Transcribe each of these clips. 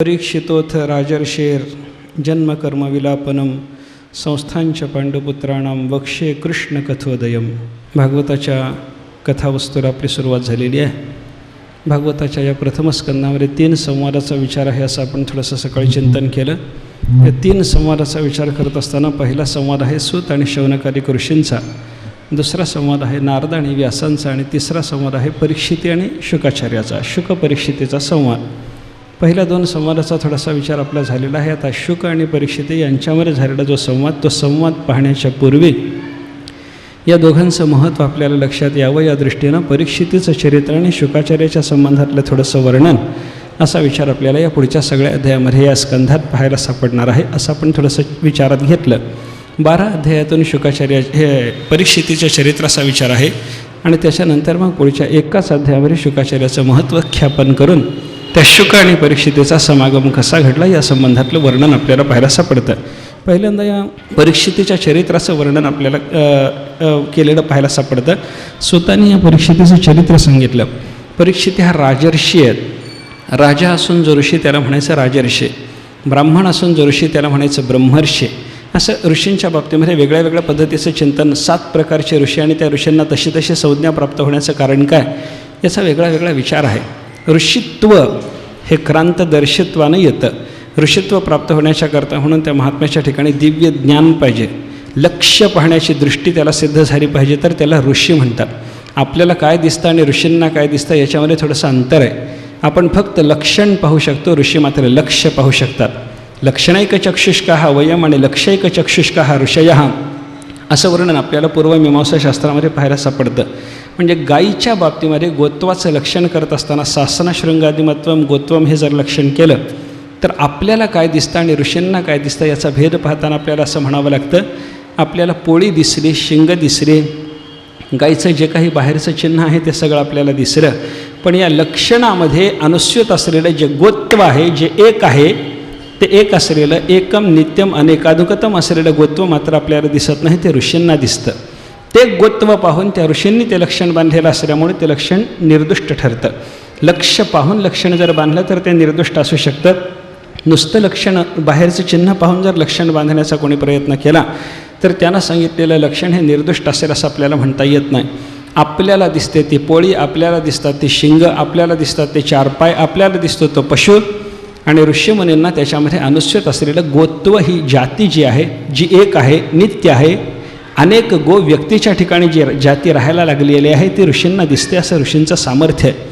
परीक्षितोथ राजर्षेर जन्मकर्मविलापनम संस्थांच पांडुपुत्राणां वक्षे कृष्ण कथोदयम. भागवताच्या कथावस्तूला आपली सुरुवात झालेली आहे. भागवताच्या या प्रथम स्कंदामध्ये 3 संवादाचा विचार आहे असं आपण थोडंसं सकाळी चिंतन केलं. या 3 संवादाचा विचार करत असताना पहिला संवाद आहे सूत आणि शौनकादिक ऋषींचा, दुसरा संवाद आहे नारद आणि व्यासांचा आणि तिसरा संवाद आहे परीक्षिती आणि शुकाचार्याचा, शुक परीक्षितीचा संवाद. पहिल्या 2 संवादाचा थोडासा विचार आपला झालेला आहे. आता शुक आणि परीक्षिती यांच्यामध्ये झालेला जो संवाद, तो संवाद पाहण्याच्या पूर्वी या दोघांचं महत्त्व आपल्याला लक्षात यावं या दृष्टीनं परीक्षितीचं चरित्र आणि शुकाचार्याच्या संबंधातलं थोडंसं वर्णन असा विचार आपल्याला या पुढच्या सगळ्या अध्यायामध्ये या स्कंधात पाहायला सापडणार आहे. असं आपण थोडंसं विचारात घेतलं. 12 अध्यायातून शुकाचार्य हे परीक्षितीच्या चरित्राचा विचार आहे आणि त्याच्यानंतर मग पुढच्या एकाच अध्यायामध्ये शुकाचार्याचं महत्त्व ख्यापन करून त्या शुक आणि परीक्षितीचा समागम कसा घडला या संबंधातलं वर्णन आपल्याला पाहायला सापडतं. पहिल्यांदा या परीक्षितीच्या चरित्राचं वर्णन आपल्याला केलेलं पाहायला सापडतं. सुतांनी या परीक्षितीचं चरित्र सांगितलं. परीक्षिती हा राजर्षी आहेत. राजा असून जो ऋषी त्याला म्हणायचं राजर्षी, ब्राह्मण असून जो ऋषी त्याला म्हणायचं ब्रह्मर्षी. असं ऋषींच्या बाबतीमध्ये वेगळ्या वेगळ्या पद्धतीचं चिंतन, 7 प्रकारचे ऋषी आणि त्या ऋषींना तशी तशी संज्ञा प्राप्त होण्याचं कारण काय याचा वेगळा वेगळा विचार आहे. ऋषित्व हे क्रांतदर्शित्वानं येतं. ऋषित्व प्राप्त होण्याच्या करता म्हणून त्या महात्म्याच्या ठिकाणी दिव्य ज्ञान पाहिजे, लक्ष्य पाहण्याची दृष्टी त्याला सिद्ध झाली पाहिजे, तर त्याला ऋषी म्हणतात. आपल्याला काय दिसतं आणि ऋषींना काय दिसतं याच्यामध्ये थोडंसं अंतर आहे. आपण फक्त लक्षण पाहू शकतो, ऋषी मात्र लक्ष्य पाहू शकतात. लक्षणैकचक्षुष्काः वयम् आणि लक्ष्यैकचक्षुष्काः ऋषयः असं वर्णन आपल्याला पूर्वमीमांसाशास्त्रामध्ये पाहायला सापडतं. म्हणजे गायीच्या बाबतीमध्ये गोत्वाचं लक्षण करत असताना शासनशृंगादिमत्वम गोत्वम हे जर लक्षण केलं तर आपल्याला काय दिसतं आणि ऋषींना काय दिसतं याचा भेद पाहताना आपल्याला असं म्हणावं लागतं. आपल्याला पोळी दिसली, शिंग दिसली, गायीचं जे काही बाहेरचं चिन्ह आहे ते सगळं आपल्याला दिसलं, पण या लक्षणामध्ये अनुस्यूत असलेलं जे गोत्व आहे, जे एक आहे, ते एक असलेलं एकम नित्यम अनेकाधिकतम असलेलं गोत्व मात्र आपल्याला दिसत नाही, ते ऋषींना दिसतं. ते गोत्व पाहून त्या ऋषींनी ते लक्षण बांधलेलं असल्यामुळे ते लक्षण निर्दुष्ट ठरतं. लक्ष पाहून लक्षण जर बांधलं तर ते निर्दुष्ट असू शकतं. नुसतं लक्षण, बाहेरचं चिन्ह पाहून जर लक्षण बांधण्याचा कोणी प्रयत्न केला तर त्यानं सांगितलेलं लक्षण हे निर्दुष्ट असेल असं आपल्याला म्हणता येत नाही. आपल्याला दिसते ती पोळी, आपल्याला दिसतात ती शिंग, आपल्याला दिसतात ते 4 पाय, आपल्याला दिसतो तो पशु, आणि ऋषीमुनींना त्याच्यामध्ये अनुस्यूत असलेलं गोत्व ही जाती जी आहे, जी एक आहे, नित्य आहे, अनेक गो व्यक्तीच्या ठिकाणी जी जाती राहायला लागलेली आहे ती ऋषींना दिसते, असं ऋषींचं सामर्थ्य आहे.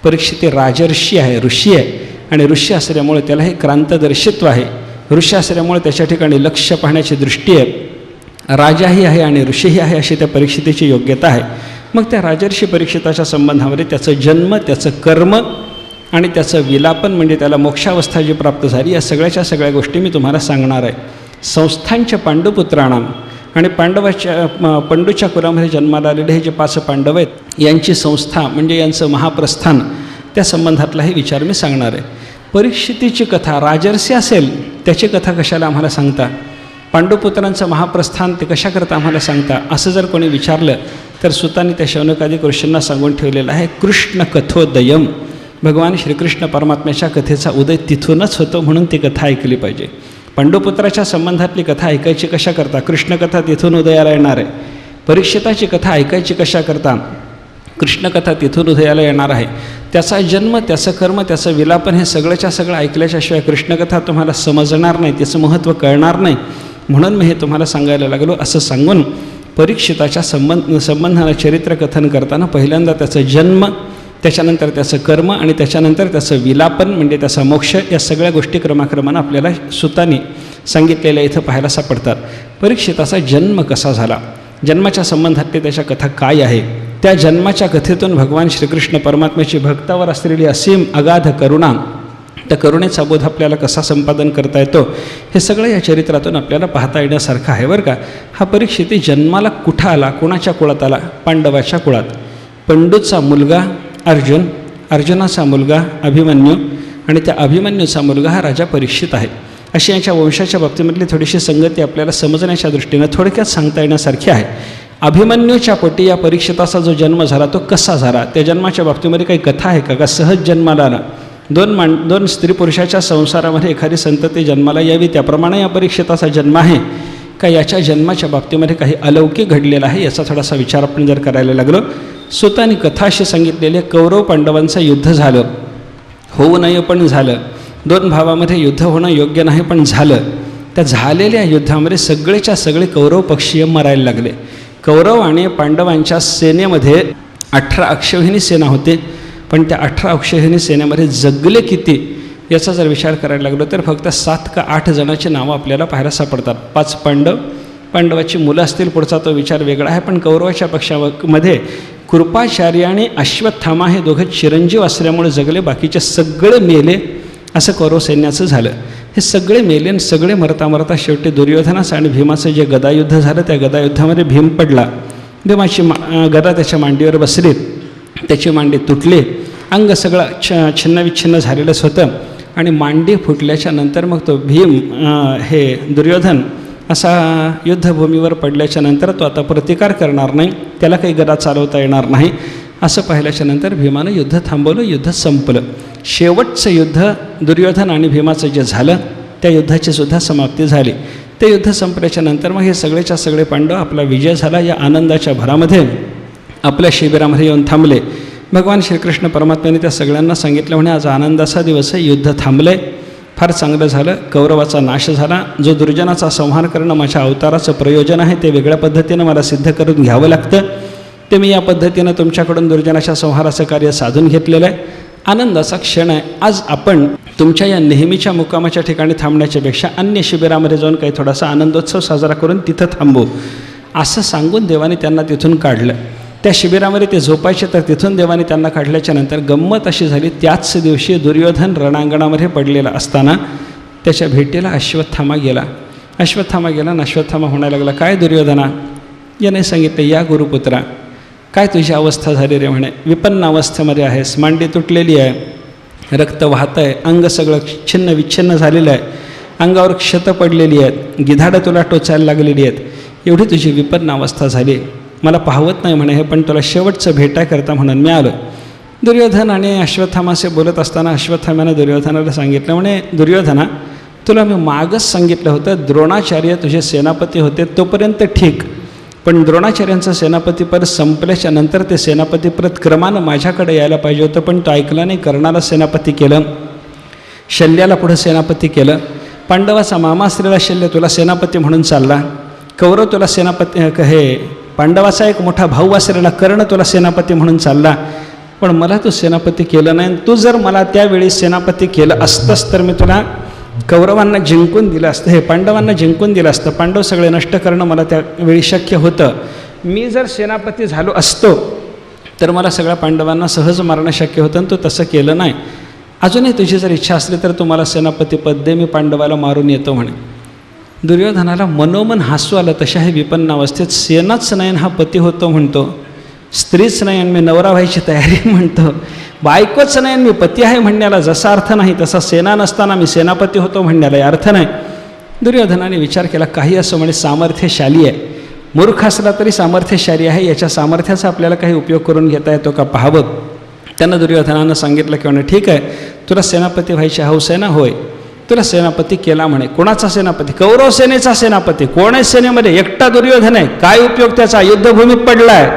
परीक्षिती राजर्षी आहे, ऋषी आहे, आणि ऋषी असल्यामुळे त्याला हे क्रांतदर्शित्व आहे. ऋषी असल्यामुळे त्याच्या ठिकाणी लक्ष पाहण्याची दृष्टी आहे. राजाही आहे आणि ऋषीही आहे अशी त्या परीक्षितीची योग्यता आहे. मग त्या राजर्षी परीक्षिताच्या संबंधामध्ये त्याचं जन्म, त्याचं कर्म आणि त्याचं विलापन म्हणजे त्याला मोक्षावस्था जी प्राप्त झाली या सगळ्याच्या सगळ्या गोष्टी मी तुम्हाला सांगणार आहे. संस्थांच्या पांडुपुत्राणाम आणि पंडूच्या कुलामध्ये जन्माला आलेले हे जे 5 पांडव आहेत यांची संस्था म्हणजे यांचं महाप्रस्थान, त्या संबंधातलाही विचार मी सांगणार आहे. परीक्षितीची कथा, राजर्षी असेल त्याची कथा कशाला आम्हाला सांगता, पांडुपुत्रांचं महाप्रस्थान ते कशाकरता आम्हाला सांगता, असं जर कोणी विचारलं तर सुतांनी त्या शौनकादिक ऋषींना सांगून ठेवलेलं आहे कृष्ण कथोदयम. भगवान श्रीकृष्ण परमात्म्याच्या कथेचा उदय तिथूनच होतो, म्हणून ती कथा ऐकली पाहिजे. पांडुपुत्राच्या संबंधातली कथा ऐकायची कशा करता, कृष्णकथा तिथून उदयाला येणार आहे. परीक्षिताची कथा ऐकायची कशा करता, कृष्णकथा तिथून उदयाला येणार आहे. त्याचा जन्म, त्याचं कर्म, त्याचं विलापन हे सगळंच्या सगळं ऐकल्याच्याशिवाय कृष्णकथा तुम्हाला समजणार नाही, त्याचं महत्त्व कळणार नाही, म्हणून मी हे तुम्हाला सांगायला लागलो. असं सांगून परीक्षिताच्या संबंधानं चरित्रकथन करताना पहिल्यांदा त्याचा जन्म, त्याच्यानंतर त्याचं कर्म आणि त्याच्यानंतर त्याचं विलापन म्हणजे त्याचा मोक्ष, या सगळ्या गोष्टी क्रमाक्रमानं आपल्याला सुतांनी सांगितलेल्या इथं पाहायला सापडतात. परीक्षिताचा जन्म कसा झाला, जन्माच्या संबंधातली त्याच्या कथा काय आहे, त्या जन्माच्या कथेतून भगवान श्रीकृष्ण परमात्म्याची भक्तावर असलेली असीम अगाध करुणा, त्या करुणेचा बोध आपल्याला कसा संपादन करता येतो, हे सगळं या चरित्रातून आपल्याला पाहता येण्यासारखं आहे बरं का. हा परीक्षिती जन्माला कुठं आला, कोणाच्या कुळात आला, पांडवाच्या कुळात. पंडूचा मुलगा अर्जुन, अर्जुनाचा मुलगा अभिमन्यू आणि त्या अभिमन्यूचा मुलगा हा राजा परीक्षित आहे. अशी यांच्या वंशाच्या बाबतीमधली थोडीशी संगती आपल्याला समजण्याच्या दृष्टीनं थोडक्यात सांगता येण्यासारखी आहे. अभिमन्यूच्या पोटी या परीक्षिताचा जो जन्म झाला तो कसा झाला, त्या जन्माच्या बाबतीमध्ये काही कथा आहे का, सहज जन्माला आला, दोन स्त्री पुरुषाच्या संसारामध्ये एखादी संतती जन्माला यावी, त्याप्रमाणे या परीक्षिताचा जन्म आहे का याच्या जन्माच्या बाबतीमध्ये काही अलौकिक घडलेलं आहे याचा थोडासा विचार आपण जर करायला लागलो. सुतांनी कथा अशी सांगितलेली आहे, कौरव पांडवांचं युद्ध झालं, होऊ नये पण झालं. दोन भावामध्ये युद्ध होणं योग्य नाही पण झालं. त्या झालेल्या युद्धामध्ये सगळेच्या सगळे कौरव पक्षीय मरायला लागले. कौरव आणि पांडवांच्या सेनेमध्ये 18 अक्षौहिणी सेना होते, पण त्या 18 अक्षौहिणी सेनेमध्ये जगले किती याचा जर विचार करायला लागलो तर फक्त 7 का 8 जणांची नावं आपल्याला पाहायला सापडतात. 5 पांडवाची मुलं असतील, पुढचा तो विचार वेगळा आहे. पण कौरवाच्या पक्षामध्ये कृपाचार्य आणि अश्वत्थामा हे दोघं चिरंजीव असल्यामुळे जगले, बाकीचे सगळे मेले. असं कौरव सैन्याचं झालं. हे सगळे मेले आणि सगळे मरता मरता शेवटी दुर्योधनाचं आणि भीमाचं जे गदायुद्ध झालं त्या गदायुद्धामध्ये भीम पडला. भीमाची गदा त्याच्या मांडीवर बसली, त्याची मांडी तुटली, अंग सगळं छिन्नविच्छिन्न झालेलंच होतं. आणि मांडी फुटल्याच्या नंतर मग तो भीम हे दुर्योधन असा युद्धभूमीवर पडल्याच्या नंतर तो आता प्रतिकार करणार नाही, त्याला काही गदा चालवता येणार नाही. असं पाहिल्याच्या नंतर भीमानं युद्ध थांबवलं, युद्ध संपलं. शेवटचं युद्ध दुर्योधन आणि भीमाचं जे झालं त्या युद्धाची सुद्धा समाप्ती झाली. ते युद्ध संपल्याच्या नंतर मग हे सगळेच्या सगळे पांडव आपला विजय झाला या आनंदाच्या भरामध्ये आपल्या शिबिरामध्ये येऊन थांबले. भगवान श्रीकृष्ण परमात्म्याने त्या सगळ्यांना सांगितलं म्हणे आज आनंदाचा दिवस आहे, युद्ध थांबले, फार चांगलं झालं, कौरवाचा नाश झाला. जो दुर्जनाचा संहार करणं माझ्या अवताराचं प्रयोजन आहे ते वेगळ्या पद्धतीनं मला सिद्ध करून घ्यावं लागतं, ते मी या पद्धतीनं तुमच्याकडून दुर्जनाच्या संहाराचं कार्य साधून घेतलेलं आहे. आनंदाचा क्षण आहे. आज आपण तुमच्या या नेहमीच्या मुक्कामाच्या ठिकाणी थांबण्याच्यापेक्षा अन्य शिबिरामध्ये जाऊन काही थोडासा आनंदोत्सव साजरा करून तिथं थांबू असं सांगून देवाने त्यांना तिथून काढलं. त्या शिबिरामध्ये ते झोपायचे तर तिथून देवाने त्यांना काढल्याच्या नंतर गंमत अशी झाली, त्याच दिवशी दुर्योधन रणांगणामध्ये पडलेला असताना त्याच्या भेटीला अश्वत्थामा गेला. अश्वत्थामा गेला आणि अश्वत्थामा म्हणायला लागला, काय दुर्योधना, याने सांगितलं, या गुरुपुत्रा, काय तुझी अवस्था झाली रे? म्हणे विपन्न अवस्थेमध्ये आहेस, मांडी तुटलेली आहे, रक्त वाहत आहे, अंग सगळं छिन्न विच्छिन्न झालेलं आहे, अंगावर क्षत पडलेली आहेत, गिधाडं तुला टोचायला लागलेली आहेत, एवढी तुझी विपन्न अवस्था झाली, मला पाहवत नाही म्हणे हे, पण तुला शेवटचं भेटाय करता म्हणून मी आलो. दुर्योधन आणि अश्वत्थामासे बोलत असताना अश्वत्थाम्यानं दुर्योधनाला सांगितलं, म्हणे दुर्योधना, तुला मी मागच सांगितलं होतं द्रोणाचार्य तुझे सेनापती होते तोपर्यंत ठीक, पण द्रोणाचार्यांचं सेनापतीपद संपल्याच्या नंतर ते सेनापतीपद क्रमानं माझ्याकडे यायला पाहिजे होतं, पण तो ऐकला नाही. कर्णाला सेनापती केलं, शल्याला पुढं सेनापती केलं, पांडवाचा मामा असलेला शल्य तुला सेनापती म्हणून चालला, कौरव तुला सेनापती, हे पांडवाचा एक मोठा भाऊ असलेला कर्ण तुला सेनापती म्हणून चालला, पण मला तू सेनापती केलं नाही. तू जर मला त्यावेळी सेनापती केलं असतंच तर मी तुला कौरवांना जिंकून दिलं असतं, हे पांडवांना जिंकून दिलं असतं, पांडव सगळे नष्ट करणं मला त्यावेळी शक्य होतं. मी जर सेनापती झालो असतो तर मला सगळ्या पांडवांना सहज मारणं शक्य होतं, आणि तू तसं केलं नाही. अजूनही तुझी जर इच्छा असली तर तू मला सेनापती पद दे, मी पांडवाला मारून येतो म्हणे. दुर्योधनाला मनोमन हसू आलं. तशा हे विपन्न अवस्थेत सेनाच नाही हा पती होतो म्हणतो, स्त्रीच नाही आणि मी नवरा व्हायची तयारी म्हणतो, बायकोच नाही आणि मी पती आहे म्हणण्याला जसा अर्थ नाही तसा सेना नसताना मी सेनापती होतो म्हणण्याला अर्थ नाही. दुर्योधनाने विचार केला, काही असं म्हणे सामर्थ्यशाली आहे, मूर्ख असला तरी सामर्थ्यशाली आहे, याच्या सामर्थ्याचा आपल्याला काही उपयोग करून घेता येतो का पाहावं. त्यांना दुर्योधनानं सांगितलं की म्हणे ठीक आहे, तुला सेनापती व्हायची हौस आहे ना, होय, तुला सेनापती केला म्हणे. कोणाचा सेनापती? कौरव सेनेचा सेनापती. कोण आहे सेनेमध्ये? एकटा दुर्योधन आहे. काय उपयोग त्याचा? युद्धभूमीत पडला आहे,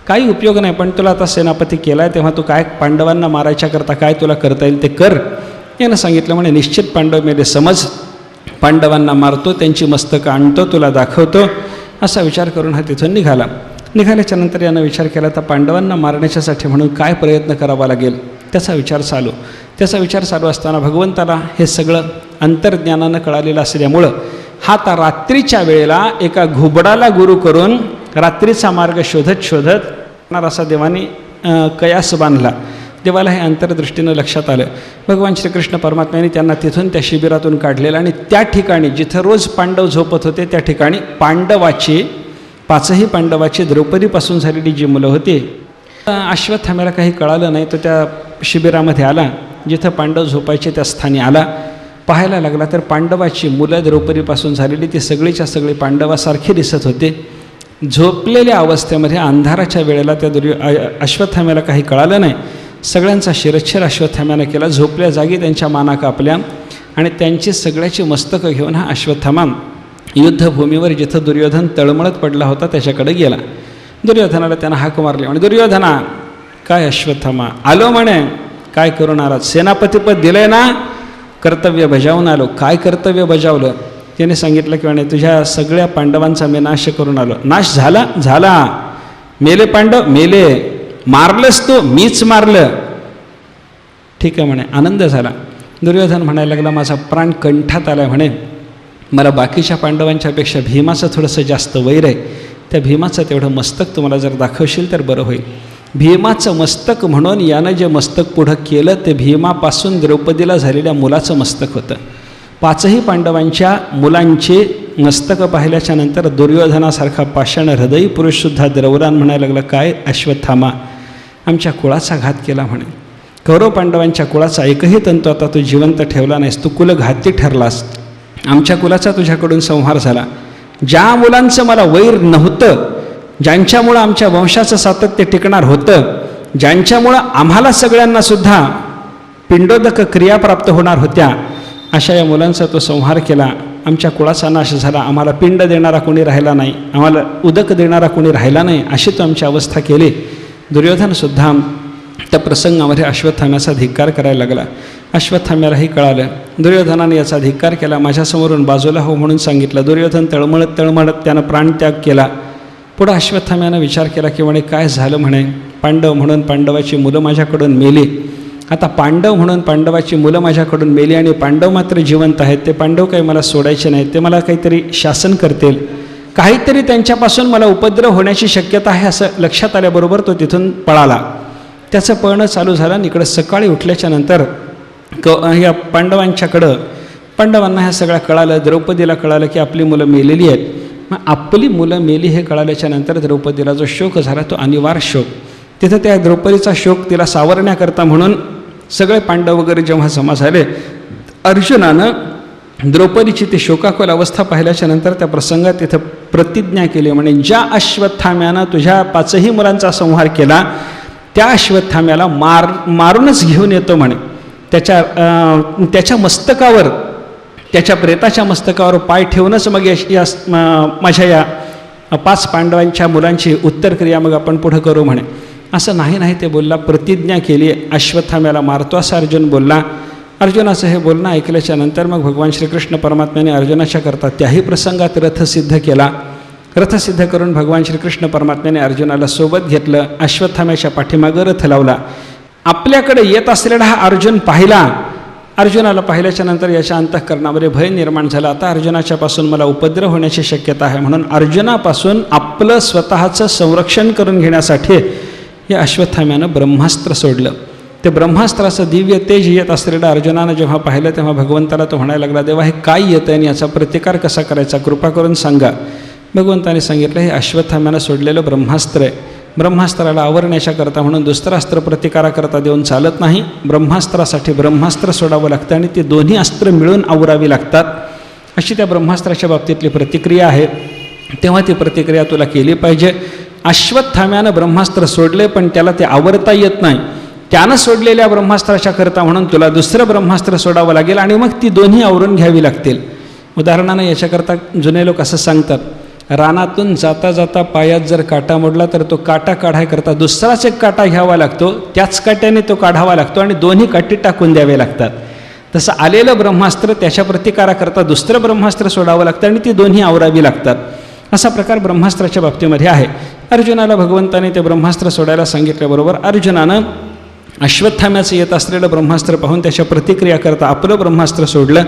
काही उपयोग नाही, पण तुला आता सेनापती केला आहे, तेव्हा तू काय पांडवांना मारायच्या करता काय तुला करता येईल ते कर. यानं सांगितलं म्हणे निश्चित पांडव मेले समज, पांडवांना मारतो, त्यांची मस्तकं आणतो, तुला दाखवतो. असा विचार करून हा तिथून निघाला. निघाल्याच्या नंतर यानं विचार केला तर पांडवांना मारण्याच्यासाठी म्हणून काय प्रयत्न करावा लागेल त्याचा विचार चालू असताना भगवंताला हे सगळं अंतर्ज्ञानानं कळालेलं असल्यामुळं हा आता रात्रीच्या वेळेला एका घुबडाला गुरु करून रात्रीचा मार्ग शोधत असा देवाने कयास बांधला. देवाला हे अंतर्दृष्टीनं लक्षात आलं. भगवान श्रीकृष्ण परमात्म्याने त्यांना तिथून त्या शिबिरातून काढलेलं आणि त्या ठिकाणी जिथं रोज पांडव झोपत होते त्या ठिकाणी पाचही पांडवाची द्रौपदीपासून झालेली जी मुलं होती. अश्वत्थाम्याला काही कळालं नाही, तो त्या शिबिरामध्ये आला, जिथं पांडव झोपायचे त्या स्थानी आला. पाहायला लागला तर पांडवाची मुलं द्रौपदीपासून झालेली ती सगळीच्या सगळी पांडवासारखी दिसत होते. झोपलेल्या अवस्थेमध्ये अंधाराच्या वेळेला त्या अश्वत्थाम्याला काही कळालं नाही. सगळ्यांचा शिरच्छेद अश्वत्थाम्यानं केला. झोपल्या जागी त्यांच्या माना कापल्या आणि त्यांची सगळ्याची मस्तकं घेऊन हा अश्वत्थामा युद्धभूमीवर जिथं दुर्योधन तळमळत पडला होता त्याच्याकडे गेला. दुर्योधनाला त्यानं हाक मारली आणि दुर्योधना, काय अश्वत्थामा आलो म्हणे, काय करून आलात? सेनापतीपद दिलंय ना, कर्तव्य बजावून आलो. काय कर्तव्य बजावलं? त्याने सांगितलं की म्हणे तुझ्या सगळ्या पांडवांचा मी नाश करून आलो. नाश झाला? झाला. मेले पांडव? मेले. मारलंस तू? मीच मारलं. ठीक आहे म्हणे, आनंद झाला. दुर्योधन म्हणायला लागला माझा प्राण कंठात आला म्हणे, मला बाकीच्या पांडवांच्यापेक्षा भीमाचं थोडंसं जास्त वैर आहे. त्या भीमाचं तेवढं मस्तक तुम्हाला जर दाखवशील तर बरं होईल. भीमाचं मस्तक म्हणून यानं जे मस्तक पुढं केलं ते भीमापासून द्रौपदीला झालेल्या मुलाचं मस्तक होतं. 5ही पांडवांच्या मुलांची मस्तकं पाहिल्याच्या नंतर दुर्योधनासारखा पाषाण हृदयी पुरुषसुद्धा द्रवरान म्हणायला लागला, काय अश्वत्थामा, आमच्या कुळाचा घात केला म्हणे. कौरव पांडवांच्या कुळाचा एकही तंतू आता तू जिवंत ठेवला नाहीस. तू कुलघाती ठरलास. आमच्या कुलाचा तुझ्याकडून संहार झाला. ज्या मुलांचं मला वैर नव्हतं, ज्यांच्यामुळं आमच्या वंशाचं सातत्य टिकणार होतं, ज्यांच्यामुळं आम्हाला सगळ्यांनासुद्धा पिंडोदक क्रिया प्राप्त होणार होत्या, अशा या मुलांचा तो संहार केला. आमच्या कुळाचा नाश झाला. आम्हाला पिंड देणारा कोणी राहिला नाही, आम्हाला उदक देणारा कोणी राहिला नाही, अशी तो आमची अवस्था केली. दुर्योधनसुद्धा त्या प्रसंगामध्ये अश्वत्थाम्याचा धिक्कार करायला लागला. अश्वत्थाम्यालाही कळालं. दुर्योधनाने याचा धिक्कार केला. माझ्यासमोरून बाजूला हो म्हणून सांगितलं. दुर्योधन तळमळत त्यानं प्राणत्याग केला. पुढं अश्वत्थाम्यानं विचार केला की म्हणे काय झालं म्हणे, पांडव म्हणून पांडवाची मुलं माझ्याकडून मेली. आता पांडव म्हणून पांडवाची मुलं माझ्याकडून मेली आणि पांडव मात्र जिवंत आहेत. ते पांडव काही मला सोडायचे नाहीत. ते मला काहीतरी शासन करतील, काहीतरी त्यांच्यापासून मला उपद्रव होण्याची शक्यता आहे असं लक्षात आल्याबरोबर तो तिथून पळाला. त्याचं पळणं चालू झालं आणि इकडं सकाळी उठल्याच्या नंतर या पांडवांना ह्या सगळ्या कळालं. द्रौपदीला कळालं की आपली मुलं मेलेली आहेत. मग आपली मुलं मेली हे कळाल्याच्या नंतर द्रौपदीला जो शोक झाला तो अनिवार्य शोक. तिथं त्या द्रौपदीचा शोक तिला सावरण्याकरता म्हणून सगळे पांडव वगैरे जेव्हा जमा झाले, अर्जुनानं द्रौपदीची ती शोकाकुल अवस्था पाहिल्याच्या नंतर त्या प्रसंगात तिथं प्रतिज्ञा केली म्हणे, ज्या अश्वत्थाम्यानं तुझ्या 5ही मुलांचा संहार केला त्या अश्वत्थाम्याला मारूनच घेऊन येतो म्हणे. त्याच्या मस्तकावर, त्याच्या प्रेताच्या मस्तकावर पाय ठेवूनच मग माझ्या या 5 पांडवांच्या मुलांची उत्तरक्रिया मग आपण पुढं करू म्हणे. असं नाही ते बोलला. प्रतिज्ञा केली, अश्वत्थाम्याला मारतो असं अर्जुन बोलला. अर्जुनाचं हे बोलणं ऐकल्याच्या नंतर मग भगवान श्रीकृष्ण परमात्म्याने अर्जुनाच्या करता त्याही प्रसंगात रथ सिद्ध केला. रथ सिद्ध करून भगवान श्रीकृष्ण परमात्म्याने अर्जुनाला सोबत घेतलं. अश्वत्थाम्याच्या पाठीमागं रथ लावला. आपल्याकडे येत असलेला हा अर्जुन पाहिला. अर्जुनाला पाहिल्याच्या नंतर याच्या अंतःकरणामध्ये भय निर्माण झाला. आता अर्जुनाच्यापासून मला उपद्रव होण्याची शक्यता आहे, म्हणून अर्जुनापासून आपलं स्वतःचं संरक्षण करून घेण्यासाठी या अश्वत्थाम्यानं ब्रह्मास्त्र सोडलं. ते ब्रह्मास्त्राचं दिव्य तेज येत असलेलं अर्जुनानं जेव्हा पाहिलं तेव्हा भगवंताला तो म्हणायला लागला, देवा हे काय येतं आणि याचा प्रतिकार कसा करायचा, कृपा करून सांगा. भगवंताने सांगितलं, हे अश्वत्थाम्यानं सोडलेलं ब्रह्मास्त्र आहे. ब्रह्मास्त्राला आवरण्याच्या करता म्हणून दुसरं अस्त्र प्रतिकाराकरता देऊन चालत नाही. ब्रह्मास्त्रासाठी ब्रह्मास्त्र सोडावं लागतं आणि ते दोन्ही अस्त्र मिळून आवरावी लागतात. अशी त्या ब्रह्मास्त्राच्या बाबतीतली प्रतिक्रिया आहे. तेव्हा ती प्रतिक्रिया तुला केली पाहिजे. अश्वत्थाम्यानं ब्रह्मास्त्र सोडले पण त्याला ते आवरता येत नाही. त्यानं सोडलेल्या ब्रह्मास्त्राच्या करता म्हणून तुला दुसरं ब्रह्मास्त्र सोडावं लागेल आणि मग ती दोन्ही आवरून घ्यावी लागतील. उदाहरणानं याच्याकरता जुने लोक असं सांगतात, रानातून जाता जाता पायात जर काटा मोडला तर तो काटा काढायकरता दुसराच एक काटा घ्यावा लागतो, त्याच काट्याने तो काढावा लागतो आणि दोन्ही काठी टाकून द्यावे लागतात. तसं आलेलं ब्रह्मास्त्र त्याच्या प्रतिकाराकरता दुसरं ब्रह्मास्त्र सोडावं लागतं आणि ती दोन्ही आवरावी लागतात. असा प्रकार ब्रह्मास्त्राच्या बाबतीमध्ये आहे. अर्जुनाला भगवंताने ते ब्रह्मास्त्र सोडायला सांगितल्याबरोबर अर्जुनानं अश्वत्थाम्याचं येत असलेलं ब्रह्मास्त्र पाहून त्याच्या प्रतिक्रिया करता आपलं ब्रह्मास्त्र सोडलं.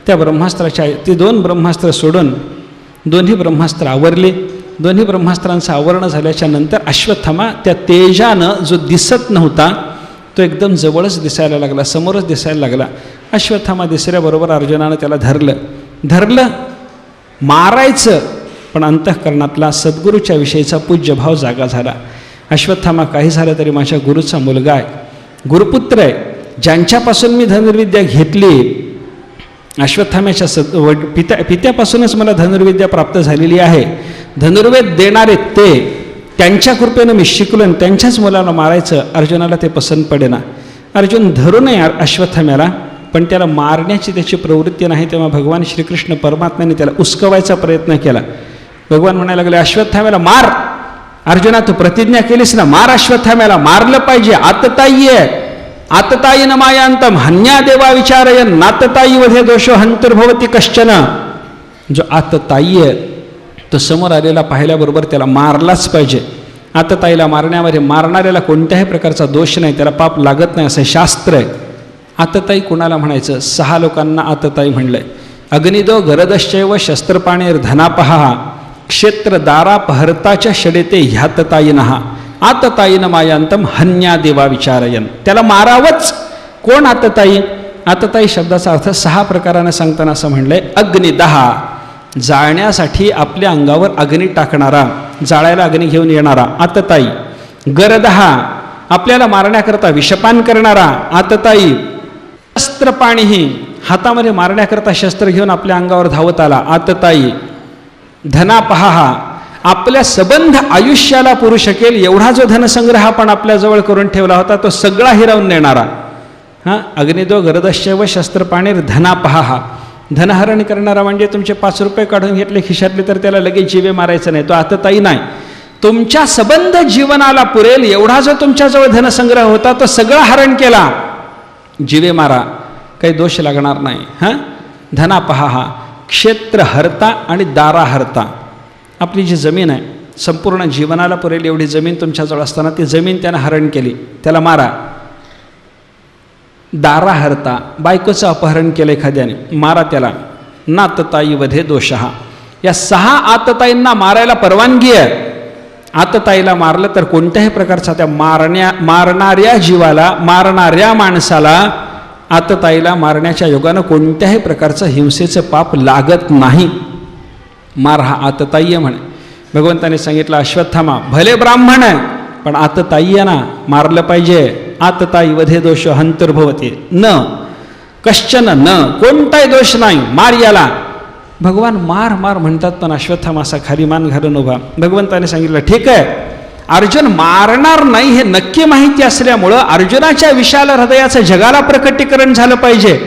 त्या ब्रह्मास्त्राच्या ती 2 ब्रह्मास्त्र सोडून दोन्ही ब्रह्मास्त्र आवरले. दोन्ही ब्रह्मास्त्रांचं आवरण झाल्याच्या नंतर अश्वत्थामा त्या तेजानं जो दिसत नव्हता तो एकदम जवळच दिसायला लागला, समोरच दिसायला लागला. अश्वत्थामा दिसल्याबरोबर अर्जुनानं त्याला धरलं मारायचं, पण अंतःकरणातला सद्गुरूच्या विषयीचा पूज्यभाव जागा झाला. अश्वत्थामा काही झालं तरी माझ्या गुरुचा मुलगा आहे, गुरुपुत्र आहे, ज्यांच्यापासून मी धनुर्विद्या घेतली, अश्वत्थाम्याच्या पित्यापासूनच मला धनुर्विद्या प्राप्त झालेली आहे. धनुर्वेद देणारे ते त्यांच्या कृपेनं मी शिकलो आणि त्यांच्याच मुलाला मारायचं, अर्जुनाला ते पसंत पडेना. अर्जुन धरू नये अश्वत्थाम्याला, पण त्याला मारण्याची त्याची प्रवृत्ती नाही. तेव्हा भगवान श्रीकृष्ण परमात्म्याने त्याला उस्कवायचा प्रयत्न केला. भगवान म्हणायला लागले, अश्वत्थाम्याला मार. अर्जुना, तू प्रतिज्ञा केलीस ना, मार अश्वत्थाम्याला, मारलं पाहिजे. आततायी आहे, आततायी न मायांतम हन्या देवा विचारयन नाततायी वधे दोषो हंतर्भवती कश्चन. जो आततायी आहे तो समोर आलेला पाहिल्याबरोबर त्याला मारलाच पाहिजे. आतताईला मारण्यामध्ये मारणाऱ्याला कोणत्याही प्रकारचा दोष नाही, त्याला पाप लागत नाही, असं शास्त्र आहे. आतताई कुणाला म्हणायचं? 6 लोकांना आतताई म्हणलंय. अग्निदो गरदश्चैव शस्त्रपाणीर धनापहा क्षेत्रदारापहर्ताच्या षडेते ह्याततायिनः आततायीन मायांतम हन्या देवा विचारयन. त्याला मारावंच. कोण आतताई? आतताई शब्दाचा अर्थ 6 प्रकाराने सांगताना असं म्हणलंय. अग्निदः, जाळण्यासाठी आपल्या अंगावर अग्नी टाकणारा, जाळायला अग्नी घेऊन येणारा आतताई. गरदः, आपल्याला मारण्याकरता विषपान करणारा आतताई. शस्त्रपाणीही, हातामध्ये मारण्याकरता शस्त्र घेऊन आपल्या अंगावर धावत आला आतताई. धनापहा, आपल्या सबंध आयुष्याला पुरू शकेल एवढा जो धनसंग्रह आपण आपल्याजवळ करून ठेवला होता तो सगळा हिरावून नेणारा. अग्निदो गरदश्चैव शस्त्रपाणीर धनापहा, धनहरण करणारा म्हणजे तुमचे 5 रुपये काढून घेतले खिशातले तर त्याला लगेच जीवे मारायचं नाही, तो आतताई नाही. तुमच्या सबंध जीवनाला पुरेल एवढा जो तुमच्याजवळ धनसंग्रह होता तो सगळा हरण केला, जीवे मारा, काही दोष लागणार नाही. धनापहा, क्षेत्रहर्ता आणि दाराहर्ता. आपली जी जमीन आहे, संपूर्ण जीवनाला पुरेल एवढी जमीन तुमच्याजवळ असताना ती जमीन त्यानं हरण केली, त्याला मारा. दाराहर्ता, बायकोचं अपहरण केलं एखाद्याने, मारा त्याला. नातताई वधे दोषः, या 6 आतताईंना मारायला परवानगी आहे. आतताईला मारलं तर कोणत्याही प्रकारचा त्या मारणाऱ्या जीवाला, मारणाऱ्या माणसाला आतताईला मारण्याच्या योगानं कोणत्याही प्रकारचं हिंसेचं पाप लागत नाही. मार हा आतताई आहे म्हणे. भगवंताने सांगितलं, अश्वत्थामा भले ब्राह्मण आहे पण आतताई आहे ना, मारलं पाहिजे. आतताई वधे दोष हंतर्भवती न कश्चन, न कोणताही दोष नाही, मार याला. भगवान मार मार म्हणतात पण अश्वत्थामा असा खाली मान घालून उभा. भगवंताने सांगितलं, ठीक आहे, अर्जुन मारणार नाही हे नक्की माहिती असल्यामुळं अर्जुनाच्या विशाल हृदयाचं जगाला प्रकटीकरण झालं पाहिजे,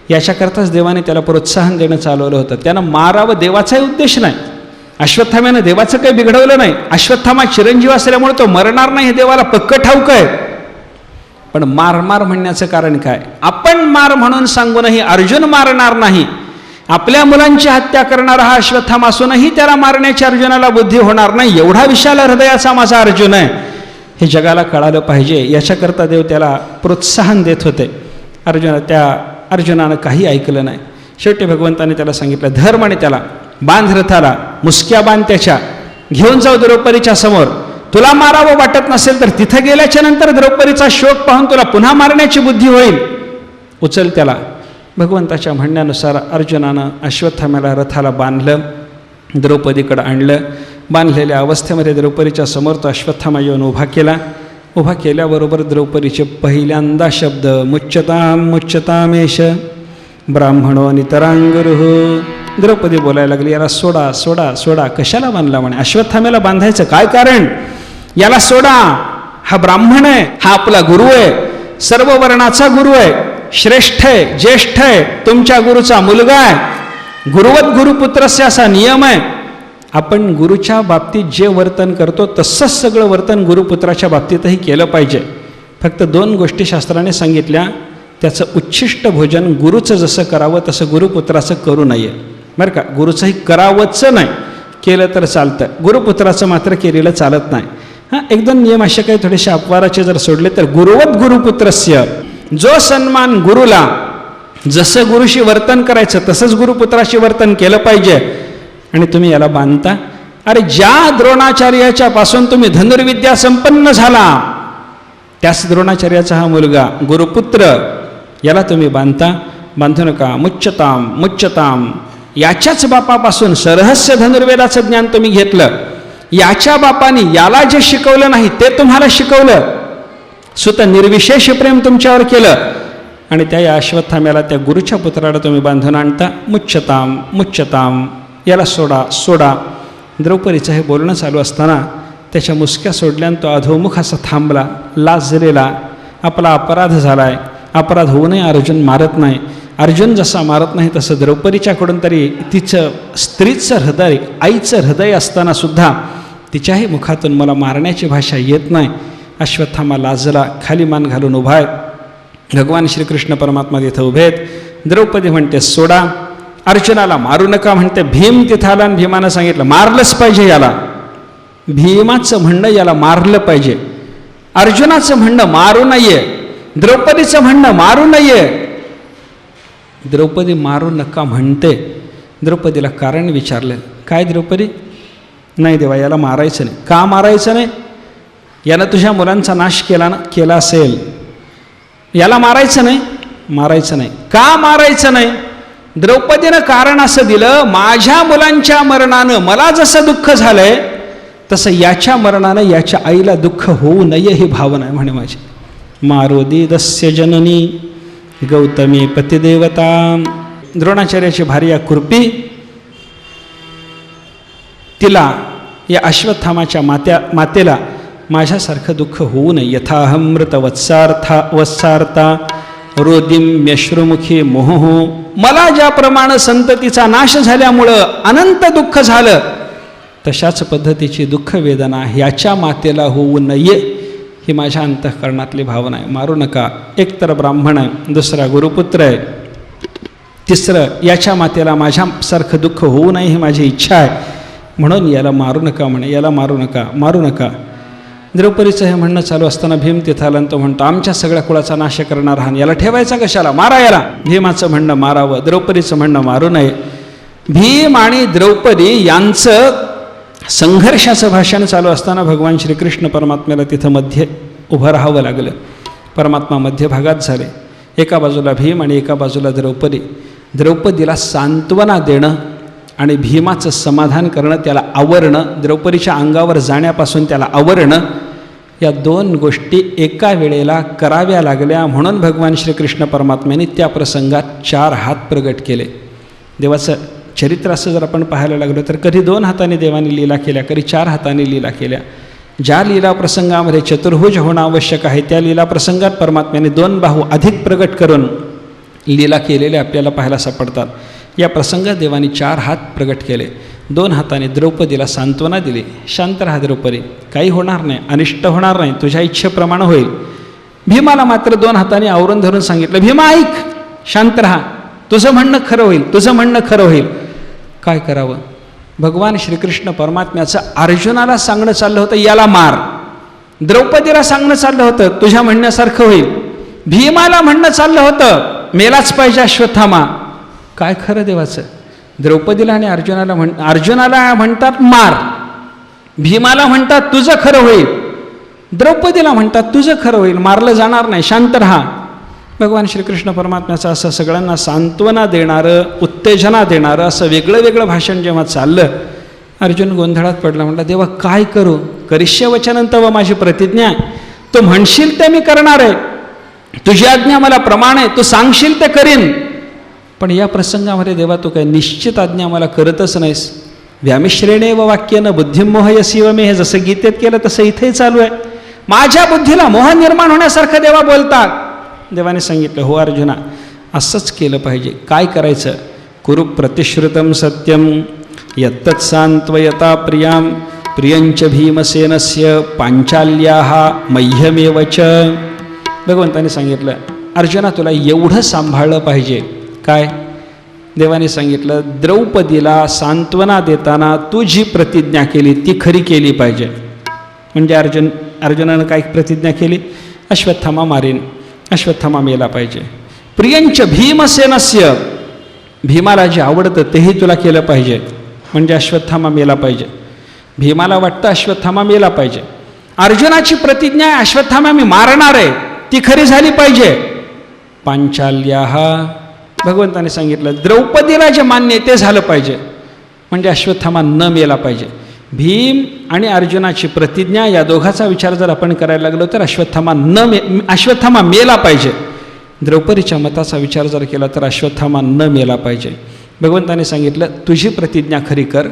याच्याकरताच देवाने त्याला प्रोत्साहन देणं चालवलं होतं. त्यानं मारावं देवाचाही उद्देश नाही. अश्वत्थाम्यानं देवाचं काही बिघडवलं नाही. अश्वत्थामा चिरंजीव असल्यामुळे तो मरणार नाही हे देवाला पक्क ठाऊक आहे. पण मार मार म्हणण्याचं कारण काय? आपण मार म्हणून सांगूनही अर्जुन मारणार नाही. आपल्या मुलांची हत्या करणारा हा अश्वत्थामा असूनही त्याला मारण्याची अर्जुनाला बुद्धी होणार नाही. एवढा विशाल हृदयाचा माझा अर्जुन आहे हे जगाला कळालं पाहिजे, याच्याकरता देव त्याला प्रोत्साहन देत होते. अर्जुनानं काही ऐकलं नाही. शेवटी भगवंताने त्याला सांगितलं, धर म्हणे त्याला, बांध रथाला, मुसक्या बांध त्याच्या, घेऊन जाऊ द्रौपदीच्या समोर. तुला मारावं वाटत नसेल तर तिथं गेल्याच्या नंतर द्रौपदीचा शोक पाहून तुला पुन्हा मारण्याची बुद्धी होईल. उचल त्याला. भगवंताच्या म्हणण्यानुसार अर्जुनानं अश्वत्थाम्याला रथाला बांधलं, द्रौपदीकडं आणलं. बांधलेल्या अवस्थेमध्ये द्रौपदीच्या समोर तो अश्वत्थामा येऊन उभा केला. उभा केल्याबरोबर द्रौपदीचे पहिल्यांदा शब्द, मुच्यताम मुच्यतामेश ब्राह्मणो नितरांगुरुः. द्रौपदी बोलायला लागली, याला सोडा सोडा सोडा. कशाला बांधला म्हणे? अश्वत्थाम्याला बांधायचं काय कारण? याला सोडा, हा ब्राह्मण आहे, हा आपला गुरु आहे, सर्व वर्णाचा गुरु आहे, श्रेष्ठ आहे, ज्येष्ठ आहे, तुमच्या गुरुचा मुलगा आहे. गुरुवत गुरुपुत्रस्य असा नियम आहे. आपण गुरुच्या बाबतीत जे वर्तन करतो तसंच सगळं वर्तन गुरुपुत्राच्या बाबतीतही केलं पाहिजे. फक्त 2 गोष्टी शास्त्राने सांगितल्या. त्याचं उच्छिष्ट भोजन गुरुचं जसं करावं तसं गुरुपुत्राचं करू नये, बरं का. गुरुचंही करावंच नाही, केलं तर चालतं, गुरुपुत्राचं मात्र केलेलं चालत नाही. एकदम नियम असे काही थोडेसे अपवाराचे जर सोडले तर गुरुवत गुरुपुत्रस्य, जो सन्मान गुरुला, जसं गुरुशी वर्तन करायचं तसंच गुरुपुत्राशी वर्तन केलं पाहिजे. आणि तुम्ही याला बांधता. अरे ज्या द्रोणाचार्याच्या पासून तुम्ही धनुर्विद्या संपन्न झाला त्याच द्रोणाचार्याचा हा मुलगा गुरुपुत्र, याला तुम्ही बांधता. बांधू नका. मुच्यताम मुच्यताम, याच्याच बापापासून सरहस्य धनुर्वेदाचं ज्ञान तुम्ही घेतलं. याच्या बापाने याला जे शिकवलं नाही ते तुम्हाला शिकवलं. सुत निर्विशेष प्रेम तुमच्यावर केलं आणि त्या या अश्वत्थाम्याला, त्या गुरुच्या पुत्राला तुम्ही बांधून आणता. मुच्यताम मुच्यताम, याला सोडा सोडा. द्रौपदीचं हे बोलणं चालू असताना त्याच्या मुसक्या सोडल्यानं तो अधोमुख असा थांबला, लाजलेला. आपला अपराध झाला आहे, अपराध होऊ नये अर्जुन मारत नाही. अर्जुन जसा मारत नाही तसं द्रौपदीच्याकडून तरी तिचं स्त्रीचं हृदय, आईचं हृदय असतानासुद्धा तिच्याही मुखातून मला मारण्याची भाषा येत नाही. अश्वत्थामा लाजला, खाली मान घालून उभा आहे. भगवान श्रीकृष्ण परमात्मा तिथं उभे आहेत. द्रौपदी म्हणते सोडा, अर्जुनाला मारू नका म्हणते. भीम तिथं आला आणि भीमानं सांगितलं मारलंच पाहिजे याला. भीमाचं म्हणणं याला मारलं पाहिजे. अर्जुनाचं म्हणणं मारू नये, द्रौपदीचं म्हणणं मारू नये. द्रौपदी मारू नका म्हणते. द्रौपदीला कारण विचारलं, काय द्रौपदी? नाही देवा, याला मारायचं नाही. का मारायचं नाही? यानं तुझ्या मुलांचा नाश केला असेल, याला मारायचं नाही. मारायचं नाही. का मारायचं नाही? द्रौपदीनं कारण असं दिलं, माझ्या मुलांच्या मरणानं मला जसं दुःख झालंय तसं याच्या मरणानं याच्या आईला दुःख होऊ नये ही भावना आहे म्हणे माझी. मारोदीदस्य जननी गौतमी पतिदेवता. द्रोणाचार्याची भार्या कुर्पी, तिला या अश्वत्थामाच्या मातेला माझ्यासारखं दुःख होऊ नये. यथाहमृत वत्सार्था रोदिम्यश्रुमुखी मोहो. मला ज्याप्रमाणे संततीचा नाश झाल्यामुळं अनंत दुःख झालं, तशाच पद्धतीची दुःख वेदना ह्याच्या मातेला होऊ नये ही माझ्या अंतःकरणातली भावना आहे. मारू नका. एकतर ब्राह्मण आहे, दुसरा गुरुपुत्र आहे, तिसरं याच्या मातेला माझ्यासारखं दुःख होऊ नये ही माझी इच्छा आहे. म्हणून याला मारू नका म्हणे, याला मारू नका, मारू नका. द्रौपदीचं हे म्हणणं चालू असताना भीम तिथं आला, तो म्हणतो आमच्या सगळ्या कुळाचा नाश करणार हा, याला ठेवायचा कशाला, मारा याला. भीमाचं म्हणणं मारावं, द्रौपदीचं म्हणणं मारू नये. भीम आणि द्रौपदी यांचं संघर्षाचं भाषण चालू असताना भगवान श्रीकृष्ण परमात्म्याला तिथं मध्ये उभं राहावं लागलं. परमात्मा मध्यभागात झाले. एका बाजूला भीम आणि एका बाजूला द्रौपदी. द्रौपदीला सांत्वना देणं आणि भीमाचं समाधान करणं, त्याला आवरणं, द्रौपदीच्या अंगावर जाण्यापासून त्याला आवरणं, या दोन गोष्टी एका वेळेला कराव्या लागल्या. म्हणून भगवान श्रीकृष्ण परमात्म्याने त्या प्रसंगात 4 हात प्रगट केले. देवाचं चरित्र असं जर आपण पाहायला लागलो तर कधी 2 हाताने देवाने लीला केल्या, कधी 4 हाताने लीला केल्या. ज्या लीला प्रसंगामध्ये चतुर्भुज होणं आवश्यक आहे त्या लीला प्रसंगात परमात्म्याने 2 बाहू अधिक प्रगट करून लीला केलेल्या आपल्याला पाहायला सापडतात. या प्रसंगात देवाने 4 हात प्रगट केले. 2 हाताने द्रौपदीला सांत्वना दिली. शांत राहा द्रौपदी, काही होणार नाही, अनिष्ट होणार नाही, तुझ्या इच्छेप्रमाणे होईल. भीमाला मात्र 2 हाताने आवरून धरून सांगितलं, भीमा ऐक, शांत राहा, तुझं म्हणणं खरं होईल, तुझं म्हणणं खरं होईल. काय करावं? भगवान श्रीकृष्ण परमात्म्याचं अर्जुनाला सांगणं चाललं होतं याला मार, द्रौपदीला सांगणं चाललं होतं तुझ्या म्हणण्यासारखं होईल, भीमाला म्हणणं चाललं होतं मेलाच पाहिजे अश्वत्थामा. काय खरं देवाचं? द्रौपदीला आणि अर्जुनाला म्हणतात मार, भीमाला म्हणतात तुझं खरं होईल, द्रौपदीला म्हणतात तुझं खरं होईल, मारलं जाणार नाही, शांत राहा. भगवान श्रीकृष्ण परमात्म्याचं असं सगळ्यांना सांत्वना देणारं, उत्तेजना देणारं असं वेगळं वेगळं भाषण जेव्हा चाललं, अर्जुन गोंधळात पडला. म्हटला देवा काय करू? करिष्य वचनं तव माझी प्रतिज्ञा आहे, तू म्हणशील ते मी करणार आहे, तुझी आज्ञा मला प्रमाण आहे, तू सांगशील ते करीन. पण या प्रसंगामध्ये देवा तू काय निश्चित आज्ञा मला करतच नाहीस. व्यामिश्रेणेव वाक्यानं बुद्धिमोहयसीव मे, हे जसं गीतेत केलं तसं इथेही चालू आहे. माझ्या बुद्धीला मोह निर्माण होण्यासारखं देवा बोलतात. देवाने सांगितलं हो अर्जुना, असंच केलं पाहिजे. काय करायचं? कुरु प्रतिश्रुतं सत्यम यत्तत् सांत्वयता प्रियां प्रियंच भीमसेनस्य पांचाल्याः मह्यमेव च. भगवंताने सांगितलं अर्जुना तुला एवढं सांभाळलं पाहिजे. काय? देवाने सांगितलं द्रौपदीला सांत्वना देताना तू जी प्रतिज्ञा केली ती खरी केली पाहिजे. म्हणजे अर्जुनानं काय प्रतिज्ञा केली? अश्वत्थामा मारेन, अश्वत्थामा मेला पाहिजे. प्रियंच भीमसेनस्य, भीमाला जे आवडतं तेही तुला केलं पाहिजे. म्हणजे अश्वत्थामा मेला पाहिजे. भीमाला वाटतं अश्वत्थामा मेला पाहिजे. अर्जुनाची प्रतिज्ञा आहे अश्वत्थामा मी मारणार आहे, ती खरी झाली पाहिजे. पांचाल्याः, भगवंताने सांगितलं द्रौपदीला जे मान्य आहे ते झालं पाहिजे. म्हणजे अश्वत्थामा न मेला पाहिजे. भीम आणि अर्जुनाची प्रतिज्ञा या दोघाचा विचार जर आपण करायला लागलो तर अश्वत्थामा मेला पाहिजे. द्रौपदीच्या मताचा विचार जर केला तर अश्वत्थामा न मेला पाहिजे. भगवंताने सांगितलं तुझी प्रतिज्ञा खरी कर,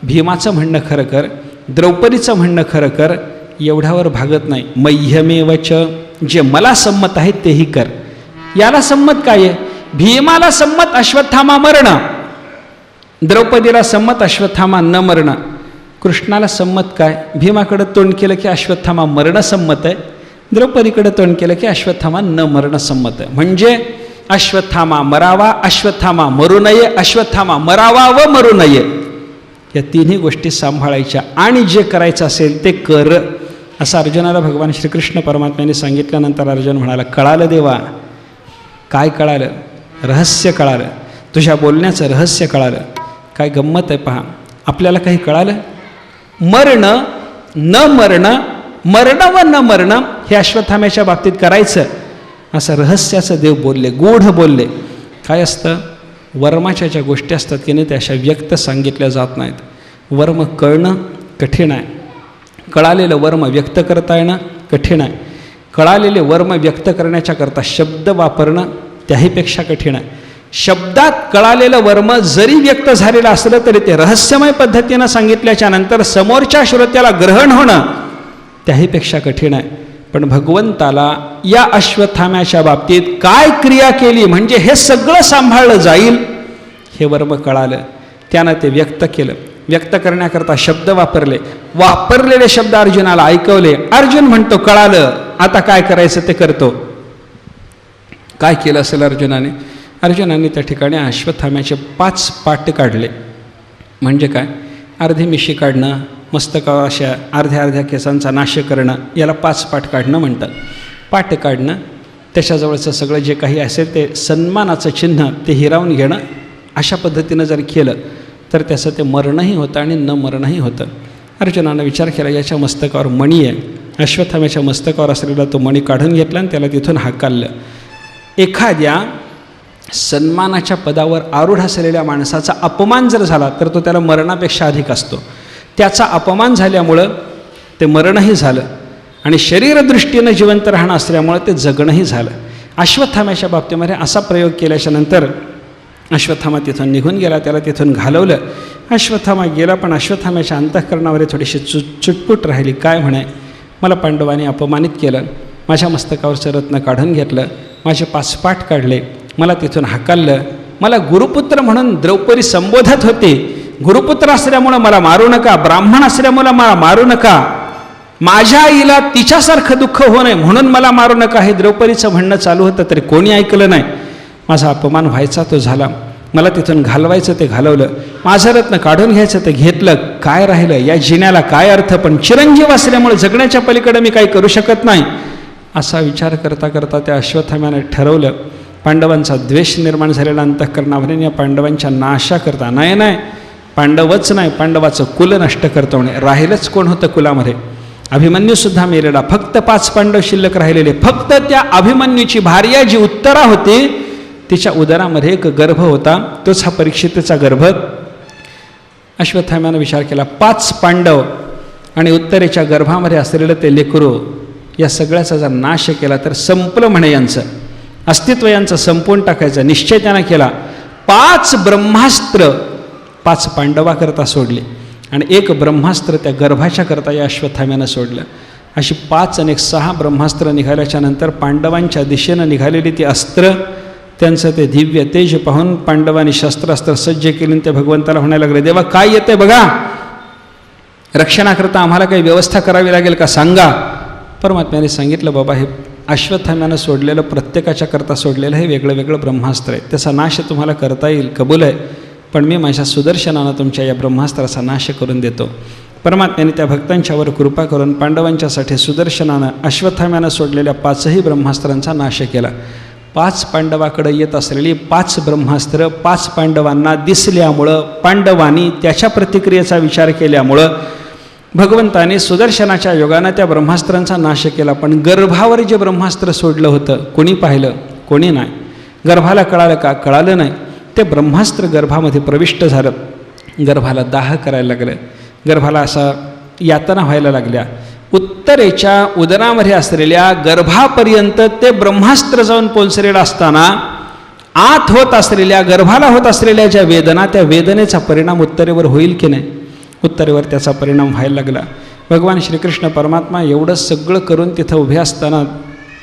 भीमाचं म्हणणं खरं कर, द्रौपदीचं म्हणणं खरं कर, एवढ्यावर भागत नाही. मह्यमेवच, जे मला संमत आहे तेही कर. याला संमत काय आहे? भीमाला संमत अश्वत्थामा मरणं, द्रौपदीला संमत अश्वत्थामा न मरणं. कृष्णाला संमत काय? भीमाकडे तोंड केलं की अश्वत्थामा मरणं संमत आहे, द्रौपदीकडे तोंड केलं की अश्वत्थामा न मरणं संमत आहे. म्हणजे अश्वत्थामा मरावा, अश्वत्थामा मरू नये, अश्वत्थामा मरावा व मरू नये, या तिन्ही गोष्टी सांभाळायच्या आणि जे करायचं असेल ते कर, असं अर्जुनाला भगवान श्रीकृष्ण परमात्म्याने सांगितल्यानंतर अर्जुन म्हणाला, कळालं देवा, काय कळालं? रहस्य कळालं, तुझ्या बोलण्याचं रहस्य कळालं. काय गंमत आहे पहा, आपल्याला काही कळालं? मरणं न मरणं, मरणं व न मरणं हे अश्वत्थाम्याच्या बाबतीत करायचं, असं रहस्याचं देव बोलले, गूढ बोलले. काय असतं? वर्माच्या ज्या गोष्टी असतात की नाही त्या अशा व्यक्त सांगितल्या जात नाहीत. वर्म कळणं कठीण आहे, कळालेलं वर्म व्यक्त करता येणं कठीण आहे. कळालेले वर्म व्यक्त करण्याच्याकरता शब्द वापरणं त्याहीपेक्षा कठीण आहे. शब्दात कळालेलं वर्म जरी व्यक्त झालेलं असलं तरी ते रहस्यमय पद्धतीनं सांगितल्याच्या नंतर समोरच्या श्रोत्याला ग्रहण होणं त्याहीपेक्षा कठीण आहे. पण भगवंताला या अश्वत्थाम्याच्या बाबतीत काय क्रिया केली म्हणजे हे सगळं सांभाळलं जाईल हे वर्म कळालं, त्यानं ते व्यक्त केलं. व्यक्त करण्याकरता शब्द वापरले, वापरलेले शब्द अर्जुनाला ऐकवले. अर्जुन म्हणतो कळालं, आता काय करायचं ते करतो. काय केलं असेल अर्जुनाने? अर्जुनाने त्या ठिकाणी अश्वत्थाम्याचे 5 पाट काढले. म्हणजे काय? अर्धी मिशी काढणं, मस्तकावर अशा अर्ध्या अर्ध्या केसांचा नाश करणं, याला 5 पाट काढणं म्हणतात. पाट काढणं, त्याच्याजवळचं सगळं जे काही असेल ते सन्मानाचं चिन्ह ते हिरावून घेणं, अशा पद्धतीनं जर केलं तर त्याचं ते मरणही होतं आणि न मरणही होतं. अर्जुनानं विचार केला, याच्या मस्तकावर मणी आहे, अश्वत्थाम्याच्या मस्तकावर असलेला तो मणी काढून घेतला आणि त्याला तिथून हाकललं. एखाद्या सन्मानाच्या पदावर आरूढ असलेल्या माणसाचा अपमान जर झाला तर तो त्याला मरणापेक्षा अधिक असतो. त्याचा अपमान झाल्यामुळं ते मरणही झालं आणि शरीरदृष्टीनं जिवंत राहणं असल्यामुळं ते जगणंही झालं. अश्वत्थाम्याच्या बाबतीमध्ये असा प्रयोग केल्याच्या नंतर अश्वत्थामा तिथून निघून गेला, त्याला तिथून घालवलं. अश्वत्थामा गेला, पण अश्वत्थाम्याच्या अंतःकरणावर थोडीशी चुटपुट राहिली. काय म्हणे? मला पांडवांनी अपमानित केलं, माझ्या मस्तकावरचं रत्न काढून घेतलं, माझे 5 पाट काढले, मला तिथून हाकललं, मला गुरुपुत्र म्हणून द्रौपदी संबोधत होती, गुरुपुत्र असल्यामुळं मला मारू नका, ब्राह्मण असल्यामुळं मला मारू नका, माझ्या आईला तिच्यासारखं दुःख होऊ नये म्हणून मला मारू नका, हे द्रौपदीचं म्हणणं चालू होतं तरी कोणी ऐकलं नाही. माझा अपमान व्हायचा तो झाला, मला तिथून घालवायचं ते घालवलं, माझं रत्न काढून घ्यायचं ते घेतलं. काय राहिलं? या जिण्याला काय अर्थ? पण चिरंजीव असल्यामुळे जगण्याच्या पलीकडे मी काही करू शकत नाही. असा विचार करता करता त्या अश्वत्थाम्याने ठरवलं, पांडवांचा द्वेष निर्माण झालेला अंतःकरणावर या पांडवांच्या नाशा करता, नाही पांडवच नाही, पांडवाचं कुल नष्ट करतो म्हणे. राहिलंच कोण होतं कुलामध्ये? अभिमन्यूसुद्धा मेलेला, फक्त 5 पांडव शिल्लक राहिलेले. फक्त त्या अभिमन्यूची भार्या जी उत्तरा होती तिच्या उदरामध्ये एक गर्भ होता, तोच हा परीक्षितचा गर्भ. अश्वत्थाम्यानं विचार केला, 5 पांडव आणि उत्तरेच्या गर्भामध्ये असलेलं ते लेकरू, या सगळ्याचा जर नाश केला तर संपलं म्हणे, यांचं अस्तित्व यांचं संपवून टाकायचं निश्चय त्यानं केला. 5 ब्रह्मास्त्र 5 पांडवाकरता सोडले आणि 1 ब्रह्मास्त्र त्या गर्भाच्या करता या अश्वत्थाम्यानं सोडलं. अशी 5 आणि 6 ब्रह्मास्त्र निघाल्याच्या नंतर पांडवांच्या दिशेनं निघालेली ती अस्त्र, त्यांचं ते दिव्य तेज पाहून पांडवांनी शस्त्रास्त्र सज्ज केली. ते भगवंताला म्हणायला लागले, देवा काय येते बघा, रक्षणाकरता आम्हाला काही व्यवस्था करावी लागेल का सांगा. परमात्म्याने सांगितलं, बाबा हे अश्वत्थाम्यानं सोडलेलं प्रत्येकाच्या करता सोडलेलं हे वेगळं वेगळं ब्रह्मास्त्र आहे, त्याचा नाश तुम्हाला करता येईल, कबूल आहे, पण मी माझ्या सुदर्शनानं तुमच्या या ब्रह्मास्त्राचा नाश करून देतो. परमात्म्याने त्या भक्तांच्यावर कृपा करून पांडवांच्यासाठी सुदर्शनानं अश्वत्थाम्यानं सोडलेल्या 5ही ब्रह्मास्त्रांचा नाश केला. 5 पांडवाकडे येत असलेली 5 ब्रह्मास्त्र 5 पांडवांना दिसल्यामुळं, पांडवांनी त्याच्या प्रतिक्रियेचा विचार केल्यामुळं भगवंताने सुदर्शनाच्या योगानं त्या ब्रह्मास्त्रांचा नाश केला. पण गर्भावर जे ब्रह्मास्त्र सोडलं होतं कोणी पाहिलं? कोणी नाही. गर्भाला कळालं का? कळालं नाही. ते ब्रह्मास्त्र गर्भामध्ये प्रविष्ट झालं, गर्भाला दाह करायला लागलं, गर्भाला असा यातना व्हायला लागल्या. उत्तरेच्या उदरामध्ये असलेल्या गर्भापर्यंत ते ब्रह्मास्त्र जाऊन पोचलेलं असताना आत होत असलेल्या, गर्भाला होत असलेल्या ज्या वेदना, त्या वेदनेचा परिणाम उत्तरेवर होईल की नाही? उत्तरेवर त्याचा परिणाम व्हायला लागला. भगवान श्रीकृष्ण परमात्मा एवढं सगळं करून तिथं उभे असताना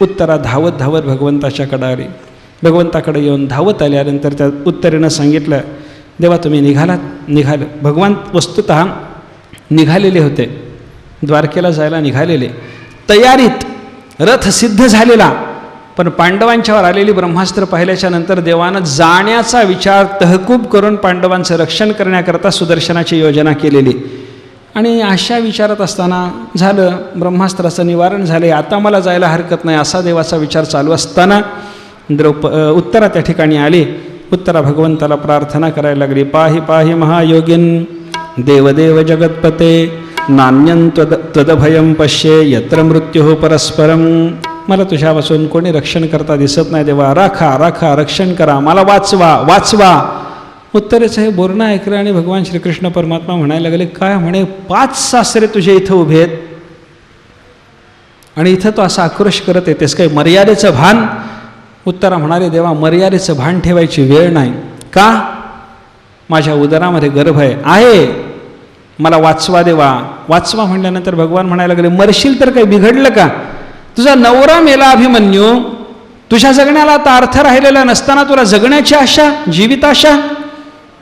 उत्तरा धावत धावत भगवंताच्याकडे आली. भगवंताकडे येऊन धावत आल्यानंतर त्या उत्तरेनं सांगितलं, देवा तुम्ही निघालं. भगवान वस्तुतः निघालेले होते, द्वारकेला जायला निघालेले, तयारीत, रथ सिद्ध झालेला. पण पांडवांच्यावर आलेली ब्रह्मास्त्र पाहिल्याच्या नंतर देवानं जाण्याचा विचार तहकूब करून पांडवांचं रक्षण करण्याकरता सुदर्शनाची योजना केलेली. आणि अशा विचारात असताना झालं, ब्रह्मास्त्राचं निवारण झाले, आता मला जायला हरकत नाही असा देवाचा विचार चालू असताना उत्तरा त्या ठिकाणी आली. उत्तरा भगवंताला प्रार्थना करायला लागली, पाहि पाहि महायोगिन देवदेव जगतपते नान्यं त्वदभयं पश्ये यत्र मृत्युः परस्परम. मला तुझ्यापासून कोणी रक्षण करता दिसत नाही देवा, राखा रक्षण करा, मला वाचवा. उत्तरेचं हे बोलणं ऐकलं आणि भगवान श्रीकृष्ण परमात्मा म्हणायला लागले, काय म्हणे 5 सासरे तुझे इथं उभे आहेत आणि इथं तू असा आक्रोश करत येतेस, काही मर्यादेचं भान. उत्तरा म्हणाले, देवा मर्यादेचं भान ठेवायची वेळ नाही. का? माझ्या उदरामध्ये गर्भ आहे, मला वाचवा देवा. वाचवा म्हणल्यानंतर भगवान म्हणायला लागले, मरशील तर काही बिघडलं का? तुझा नवरा मेला अभिमन्यू, तुझ्या जगण्याला आता अर्थ राहिलेला नसताना तुला जगण्याची आशा, जीविताशा,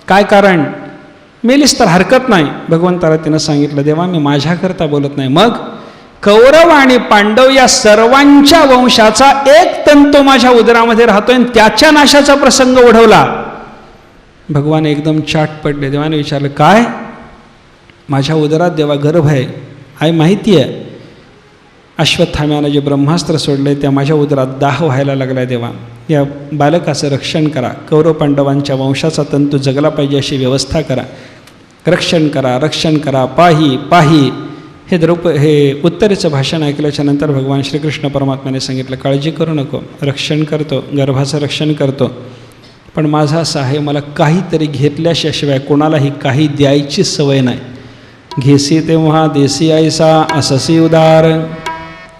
काय कारण? मेलीस तर हरकत नाही. भगवंताला तिनं सांगितलं, देवा मी माझ्याकरता बोलत नाही. मग कौरव आणि पांडव या सर्वांच्या वंशाचा एक तंतू माझ्या उदरामध्ये राहतोय आणि त्याच्या नाशाचा प्रसंग ओढवला. भगवान एकदम चाट पडले. देवाने विचारलं, काय? माझ्या उदरात देवा गर्भ आहे माहिती आहे. अश्वत्थाम्यानं जे ब्रह्मास्त्र सोडले त्या माझ्या उदरात दाह व्हायला लागला. देवा या बालकाचं रक्षण करा, कौरव पांडवांच्या वंशाचा तंतू जगला पाहिजे अशी व्यवस्था करा, रक्षण करा. पाही हे उत्तरेचं भाषण ऐकल्याच्या नंतर भगवान श्रीकृष्ण परमात्म्याने सांगितलं, काळजी करू नको, रक्षण करतो, गर्भाचं रक्षण करतो. पण माझं असं आहे, मला काहीतरी घेतल्याशिवाय कोणालाही काही द्यायची सवय नाही. घेसी तेव्हा देसी आयसा अससी उदार.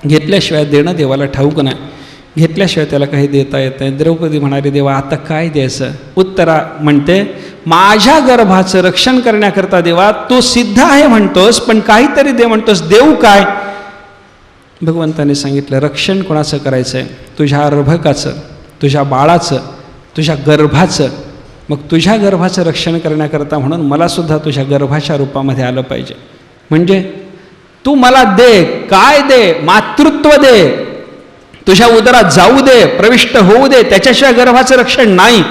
घेतल्याशिवाय देणं देवाला ठाऊक नाही, घेतल्याशिवाय त्याला काही देता येत नाही. द्रौपदी म्हणाली, देवा आता काय द्यायचं? उत्तरा म्हणते, माझ्या गर्भाचं रक्षण करण्याकरता देवा तू सिद्ध आहे म्हणतोस, पण काहीतरी दे म्हणतोस, देऊ काय? भगवंताने सांगितलं, रक्षण कोणाचं करायचं आहे? तुझ्या अर्भकाचं, तुझ्या बाळाचं, तुझ्या गर्भाचं. मग तुझ्या गर्भाचं रक्षण करण्याकरता म्हणून मलासुद्धा तुझ्या गर्भाच्या रूपामध्ये आलं पाहिजे. म्हणजे तू मला दे, काय दे? मातृत्व दे, तुझ्या उदरात जाऊ दे, प्रविष्ट होऊ दे, त्याच्याशिवाय गर्भाचं रक्षण नाही.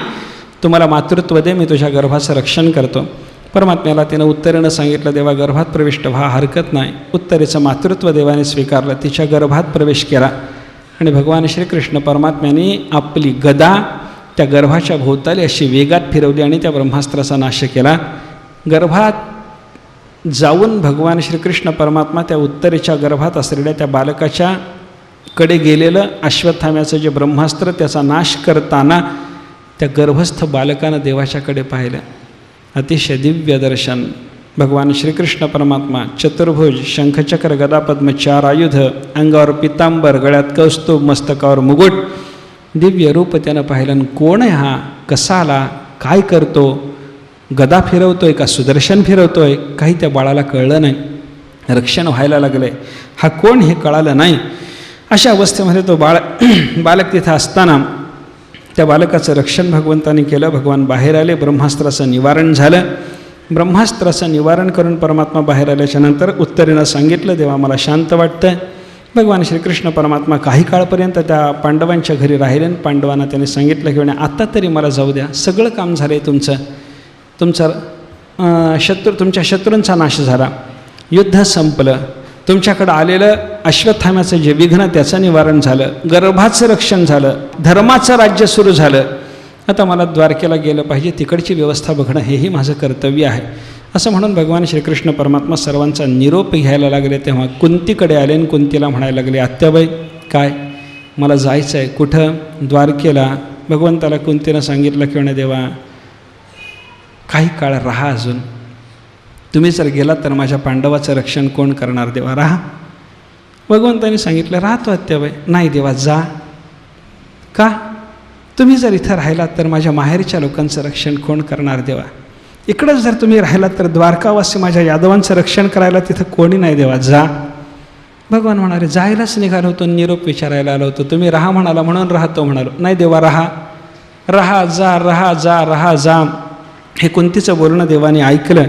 तू मला मातृत्व दे, मी तुझ्या गर्भाचं रक्षण करतो. परमात्म्याला तिनं उत्तरेनं सांगितलं, देवा गर्भात प्रविष्ट व्हा, हरकत नाही. उत्तरेचं मातृत्व देवाने स्वीकारलं, तिच्या गर्भात प्रवेश केला आणि भगवान श्रीकृष्ण परमात्म्याने आपली गदा त्या गर्भाच्या भोवताली अशी वेगात फिरवली आणि त्या ब्रह्मास्त्राचा नाश केला. गर्भात जाऊन भगवान श्रीकृष्ण परमात्मा त्या उत्तरेच्या गर्भात असलेल्या त्या बालकाच्या कडे गेलेलं अश्वत्थाम्याचं जे ब्रह्मास्त्र त्याचा नाश करताना त्या गर्भस्थ बालकानं देवाच्याकडे पाहिलं. अतिशय दिव्य दर्शन. भगवान श्रीकृष्ण परमात्मा चतुर्भुज, शंखचक्र गदा पद्म 4 आयुध, अंगावर पितांबर, गळ्यात कौस्तुभ, मस्तकावर मुकुट, दिव्य रूप त्यानं पाहिलं. कोण आहे हा? कसा आला? काय करतो? गदा फिरवतोय का सुदर्शन फिरवतोय? काही त्या बाळाला कळलं नाही. रक्षण व्हायला लागलंय, हा कोण हे कळालं नाही. अशा अवस्थेमध्ये तो बालक तिथं असताना त्या बालकाचं रक्षण भगवंताने केलं. भगवान बाहेर आले, ब्रह्मास्त्राचं निवारण झालं. ब्रह्मास्त्राचं निवारण करून परमात्मा बाहेर आल्याच्या नंतर उत्तरेनं सांगितलं, देवा मला शांत वाटतं. भगवान श्रीकृष्ण परमात्मा काही काळपर्यंत त्या पांडवांच्या घरी राहिले. पांडवांना त्याने सांगितलं की आता तरी मला जाऊ द्या, सगळं काम झालं आहे तुमच्या शत्रूंचा नाश झाला, युद्ध संपलं, तुमच्याकडं आलेलं अश्वत्थाम्याचं जे विघ्न त्याचं निवारण झालं, गर्भाचं रक्षण झालं, धर्माचं राज्य सुरू झालं. आता मला द्वारकेला गेलं पाहिजे, तिकडची व्यवस्था बघणं हेही माझं कर्तव्य आहे. असं म्हणून भगवान श्रीकृष्ण परमात्मा सर्वांचा निरोप घ्यायला लागले. तेव्हा कुंतीकडे आले आणि कुंतीला म्हणायला लागले, आत्याबाई काय मला जायचं आहे? कुठं? द्वारकेला. भगवंताला कुंतीनं सांगितलं की म्हणे, देवा काही काळ राहा अजून, तुम्ही जर गेलात तर माझ्या पांडवाचं रक्षण कोण करणार? देवा राहा. भगवंताने सांगितलं, राहतो आत्याबाई. नाही देवा जा. का? तुम्ही जर इथं राहिलात तर माझ्या माहेरच्या लोकांचं रक्षण कोण करणार? देवा इकडंच जर तुम्ही राहिलात तर द्वारकावासी माझ्या यादवांचं रक्षण करायला तिथं कोणी नाही देवा, जा. भगवान म्हणाले जायलाच निघालो होतो, निरोप विचारायला आलो होतो, तुम्ही राहा म्हणाला म्हणून राहतो म्हणालो. नाही देवा, राहा राहा जा, राहा जा, राहा जा. हे कुंतीचं बोलणं देवाने ऐकलं.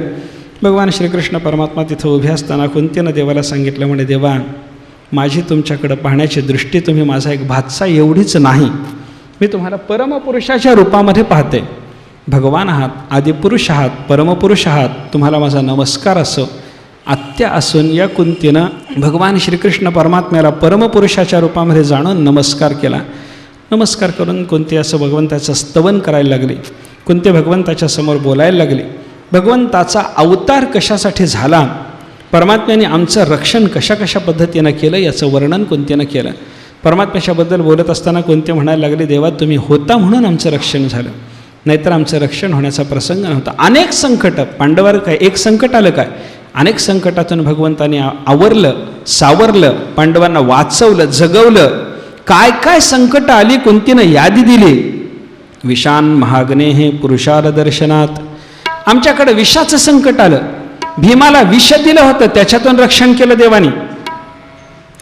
भगवान श्रीकृष्ण परमात्मा तिथं उभे असताना कुंतीनं देवाला सांगितलं, म्हणे देवा, माझी तुमच्याकडं पाहण्याची दृष्टी तुम्ही माझा एक भातसा एवढीच नाही, मी तुम्हाला परमपुरुषाच्या रूपामध्ये पाहते. भगवान आहात, आदिपुरुष आहात, परमपुरुष आहात, तुम्हाला माझा नमस्कार असो. आत्या असून या कुंतीनं भगवान श्रीकृष्ण परमात्म्याला परमपुरुषाच्या रूपामध्ये जाणून नमस्कार केला. नमस्कार करून कुंती असं भगवंताचं स्तवन करायला लागली. कुंती भगवंताच्या समोर बोलायला लागली. भगवंताचा अवतार कशासाठी झाला, परमात्म्याने आमचं रक्षण कशा कशा पद्धतीनं केलं याचं वर्णन कुंतीनं केलं. परमात्म्याच्याबद्दल बोलत असताना कुंती म्हणायला लागली, देवा तुम्ही होता म्हणून आमचं रक्षण झालं, नाहीतर आमचं रक्षण होण्याचा प्रसंग नव्हता. अनेक संकट, पांडवावर काय एक संकट आलं काय, अनेक संकटातून भगवंताने आवरलं, सावरलं, पांडवांना वाचवलं, जगवलं. काय काय संकट आली कुंतीनं यादी दिली. विषान महाग्ने हे पुरुषार दर्शनात, आमच्याकडे विषाचं संकट आलं, भीमाला विष दिलं होतं, त्याच्यातून रक्षण केलं देवानी.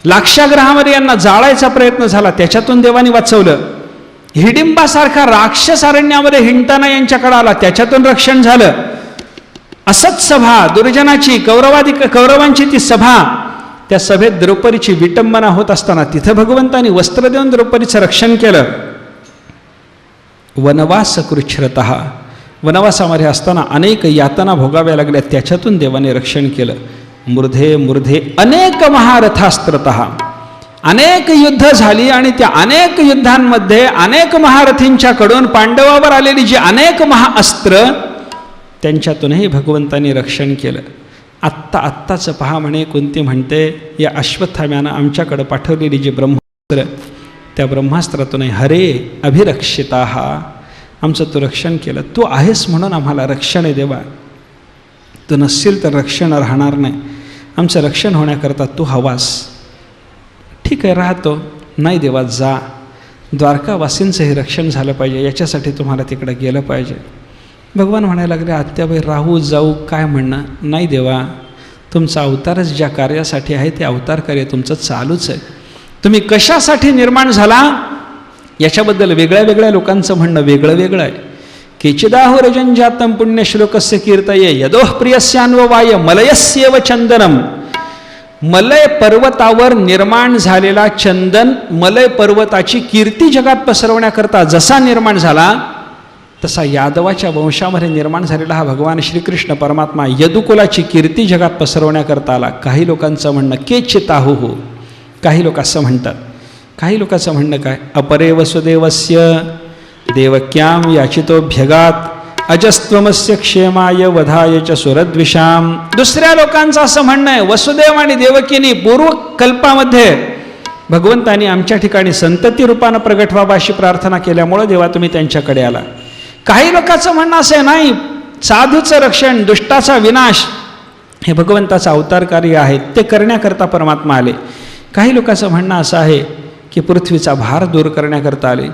लाक्षाग्रहामध्ये यांना जाळायचा प्रयत्न झाला, त्याच्यातून देवानी वाचवलं. हिडिंबासारखा राक्षस अरण्यामध्ये हिंडताना यांच्याकडे आला, त्याच्यातून रक्षण झालं. असत सभा दुर्जनाची, कौरवांची ती सभा, त्या सभेत द्रौपदीची विटंबना होत असताना तिथं भगवंतानी वस्त्र देऊन द्रौपदीचं रक्षण केलं. वनवास कृच्छ्रतः, वनवासामध्ये असताना अनेक यातना भोगाव्या लागल्या, त्याच्यातून देवाने रक्षण केलं. मूर्धे मूर्धे अनेक महारथास्त्रतः, अनेक युद्ध झाली आणि त्या अनेक युद्धांमध्ये अनेक महारथींच्याकडून पांडवावर आलेली जी अनेक महाअस्त्र, त्यांच्यातूनही भगवंतानी रक्षण केलं. आत्ताचं पहा म्हणे कुंती म्हणते, या अश्वत्थाम्यानं आमच्याकडं पाठवलेली जी ब्रह्मास्त्र, त्या ब्रह्मास्त्रातूनही हरे अभिरक्षिता, आमचं तू रक्षण केलं. तू आहेस म्हणून आम्हाला रक्षण आहे देवा, तू नसशील तर रक्षण राहणार नाही. आमचं रक्षण होण्याकरता तू हवास. ठीक आहे, राहतो. नाही देवा, जा. द्वारकावासींचंही रक्षण झालं पाहिजे, याच्यासाठी तुम्हाला तिकडं गेलं पाहिजे. भगवान म्हणायला लागले, आत्याबाई राहू जाऊ काय म्हणणं. नाही देवा, तुमचा अवतारच ज्या कार्यासाठी आहे ते अवतार कार्य तुमचं चालूच आहे. तुम्ही कशासाठी निर्माण झाला याच्याबद्दल वेगळ्या वेगळ्या लोकांचं म्हणणं वेगळं वेगळं आहे. केचिदाहो रजंजातम पुण्यश्लोकस्य कीर्तये यदोह प्रियस्यान्ववाय मलयस्येव चंदनम. मलय पर्वतावर निर्माण झालेला चंदन, मलय पर्वताची कीर्ती जगात पसरवण्याकरता जसा निर्माण झाला, तसा यादवाच्या वंशामध्ये निर्माण झालेला हा भगवान श्रीकृष्ण परमात्मा यदुकुलाची कीर्ती जगात पसरवण्याकरता आला. काही लोकांचं म्हणणं केचिताहु हो, काही लोक असं म्हणतात. काही लोकांचं म्हणणं काय, अपरे वसुदेवस्य देवक्याम याचितोभ्यगात अजस्त्वमस्य क्षेमाय वधाय च सुरद्विषाम. दुसऱ्या लोकांचं असं म्हणणं आहे, वसुदेव आणि देवकीनी पूर्वकल्पामध्ये भगवंतानी आमच्या ठिकाणी संतती रूपानं प्रगट व्हावा अशी प्रार्थना केल्यामुळं देवा तुम्ही त्यांच्याकडे आला. काही लोकांचं म्हणणं असं आहे, नाही, साधूचं रक्षण, दुष्टाचा विनाश हे भगवंताचं अवतार कार्य आहे, ते करण्याकरता परमात्मा आले. काही लोकांचं म्हणणं असं आहे की पृथ्वीचा भार दूर करण्याकरता आले.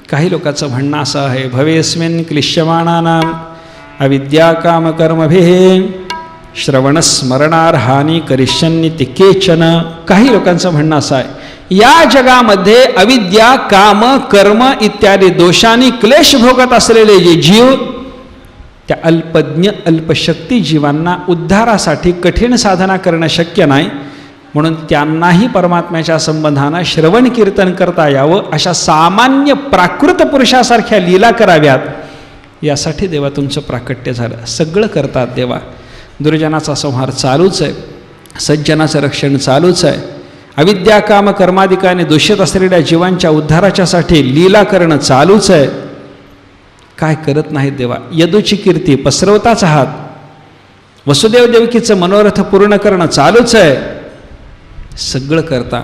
काही लोकांचं म्हणणं असं आहे, भवेस्मिन् क्लिश्यमाणानां अविद्या कामकर्मभिः श्रवणस्मरणार्हानि करिष्यन्निति केचन. काही लोकांचं म्हणणं असं आहे, या जगामध्ये अविद्या काम कर्म इत्यादी दोषांनी क्लेश भोगत असलेले जे जीव, त्या अल्पज्ञ अल्पशक्ती जीवांना उद्धारासाठी कठीण साधना करणं शक्य नाही, म्हणून त्यांनाही परमात्म्याच्या संबंधानं श्रवण कीर्तन करता यावं, अशा सामान्य प्राकृत पुरुषासारख्या लीला कराव्यात, यासाठी देवा तुमचं प्राकट्य झालं. सगळं करतात देवा. दुर्जनाचा संहार चालूच आहे, सज्जनाचं रक्षण चालूच आहे. अविद्या काम कर्माधिकाने दूषित असलेल्या जीवांच्या उद्धाराच्यासाठी लीला करणं चालूच आहे. काय करत नाहीत देवा. यदूची कीर्ती पसरवताच आहात. वसुदेव देवकीचं मनोरथ पूर्ण करणं चालूच आहे. सगळं करता.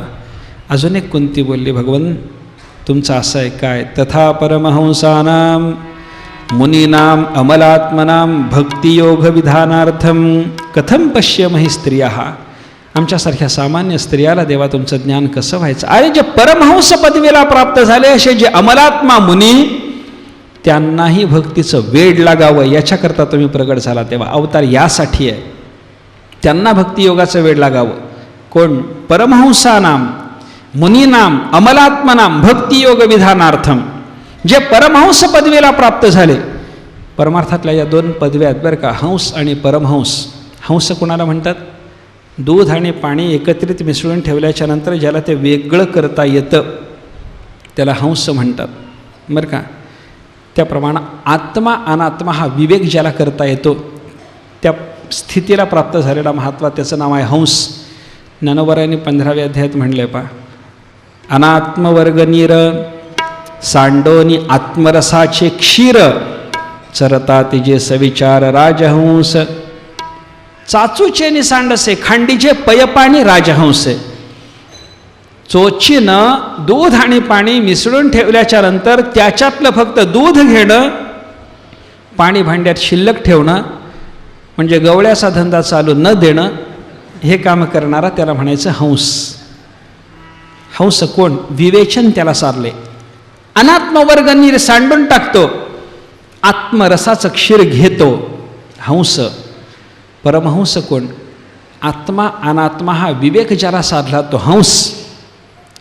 अजून एक कुंती बोलली, भगवन तुमचं असं आहे काय, तथा परमहंसानां मुनीनां अमलात्मनां भक्तियोग विधानार्थम कथम पश्यमहि स्त्रियाः. आमच्यासारख्या सामान्य स्त्रियाला देवा तुमचं ज्ञान कसं व्हायचं. अरे जे परमहंस पदवीला प्राप्त झाले असे जे अमलात्मा मुनी, त्यांनाही भक्तीचं वेड लागावं याच्याकरता तुम्ही प्रगट झाला. तेव्हा अवतार यासाठी आहे, त्यांना भक्तियोगाचं वेड लागावं. कोण? परमहंसानाम मुनीनाम अमलात्मनाम भक्तियोग विधानार्थम. जे परमहंस पदवीला प्राप्त झाले, परमार्थातल्या या 2 पदव्या आहेत बरं का, हंस आणि परमहंस. हंस कोणाला म्हणतात? दूध आणि पाणी एकत्रित मिसळून ठेवल्याच्या नंतर ज्याला ते वेगळं करता येतं त्याला हंस म्हणतात बरं का. त्याप्रमाणे आत्मा अनात्मा हा विवेक ज्याला करता येतो त्या स्थितीला प्राप्त झालेला महात्मा, त्याचं नाव आहे हंस. ज्ञानोबरायांनी 15व्या अध्यायात म्हणले पहा, अनात्मवर्ग नीर सांडोनी आत्मरसाचे क्षीर चरता तिजे सविचार राजहंस. चाचूचे नि सांडसे खांडीचे पयपाणी राजहंसे. चोचीनं दूध आणि पाणी मिसळून ठेवल्याच्या नंतर त्याच्यातलं फक्त दूध घेणं, पाणी भांड्यात शिल्लक ठेवणं, म्हणजे गवळ्याचा धंदा चालू न देणं, हे काम करणारा त्याला म्हणायचं हंस. हंस कोण? विवेचन त्याला साधले. अनात्मवर्ग नीर सांडून टाकतो, आत्मरसाचं क्षीर घेतो हंस. परमहंस कोण? आत्मा अनात्मा हा विवेक ज्याला साधला तो हंस.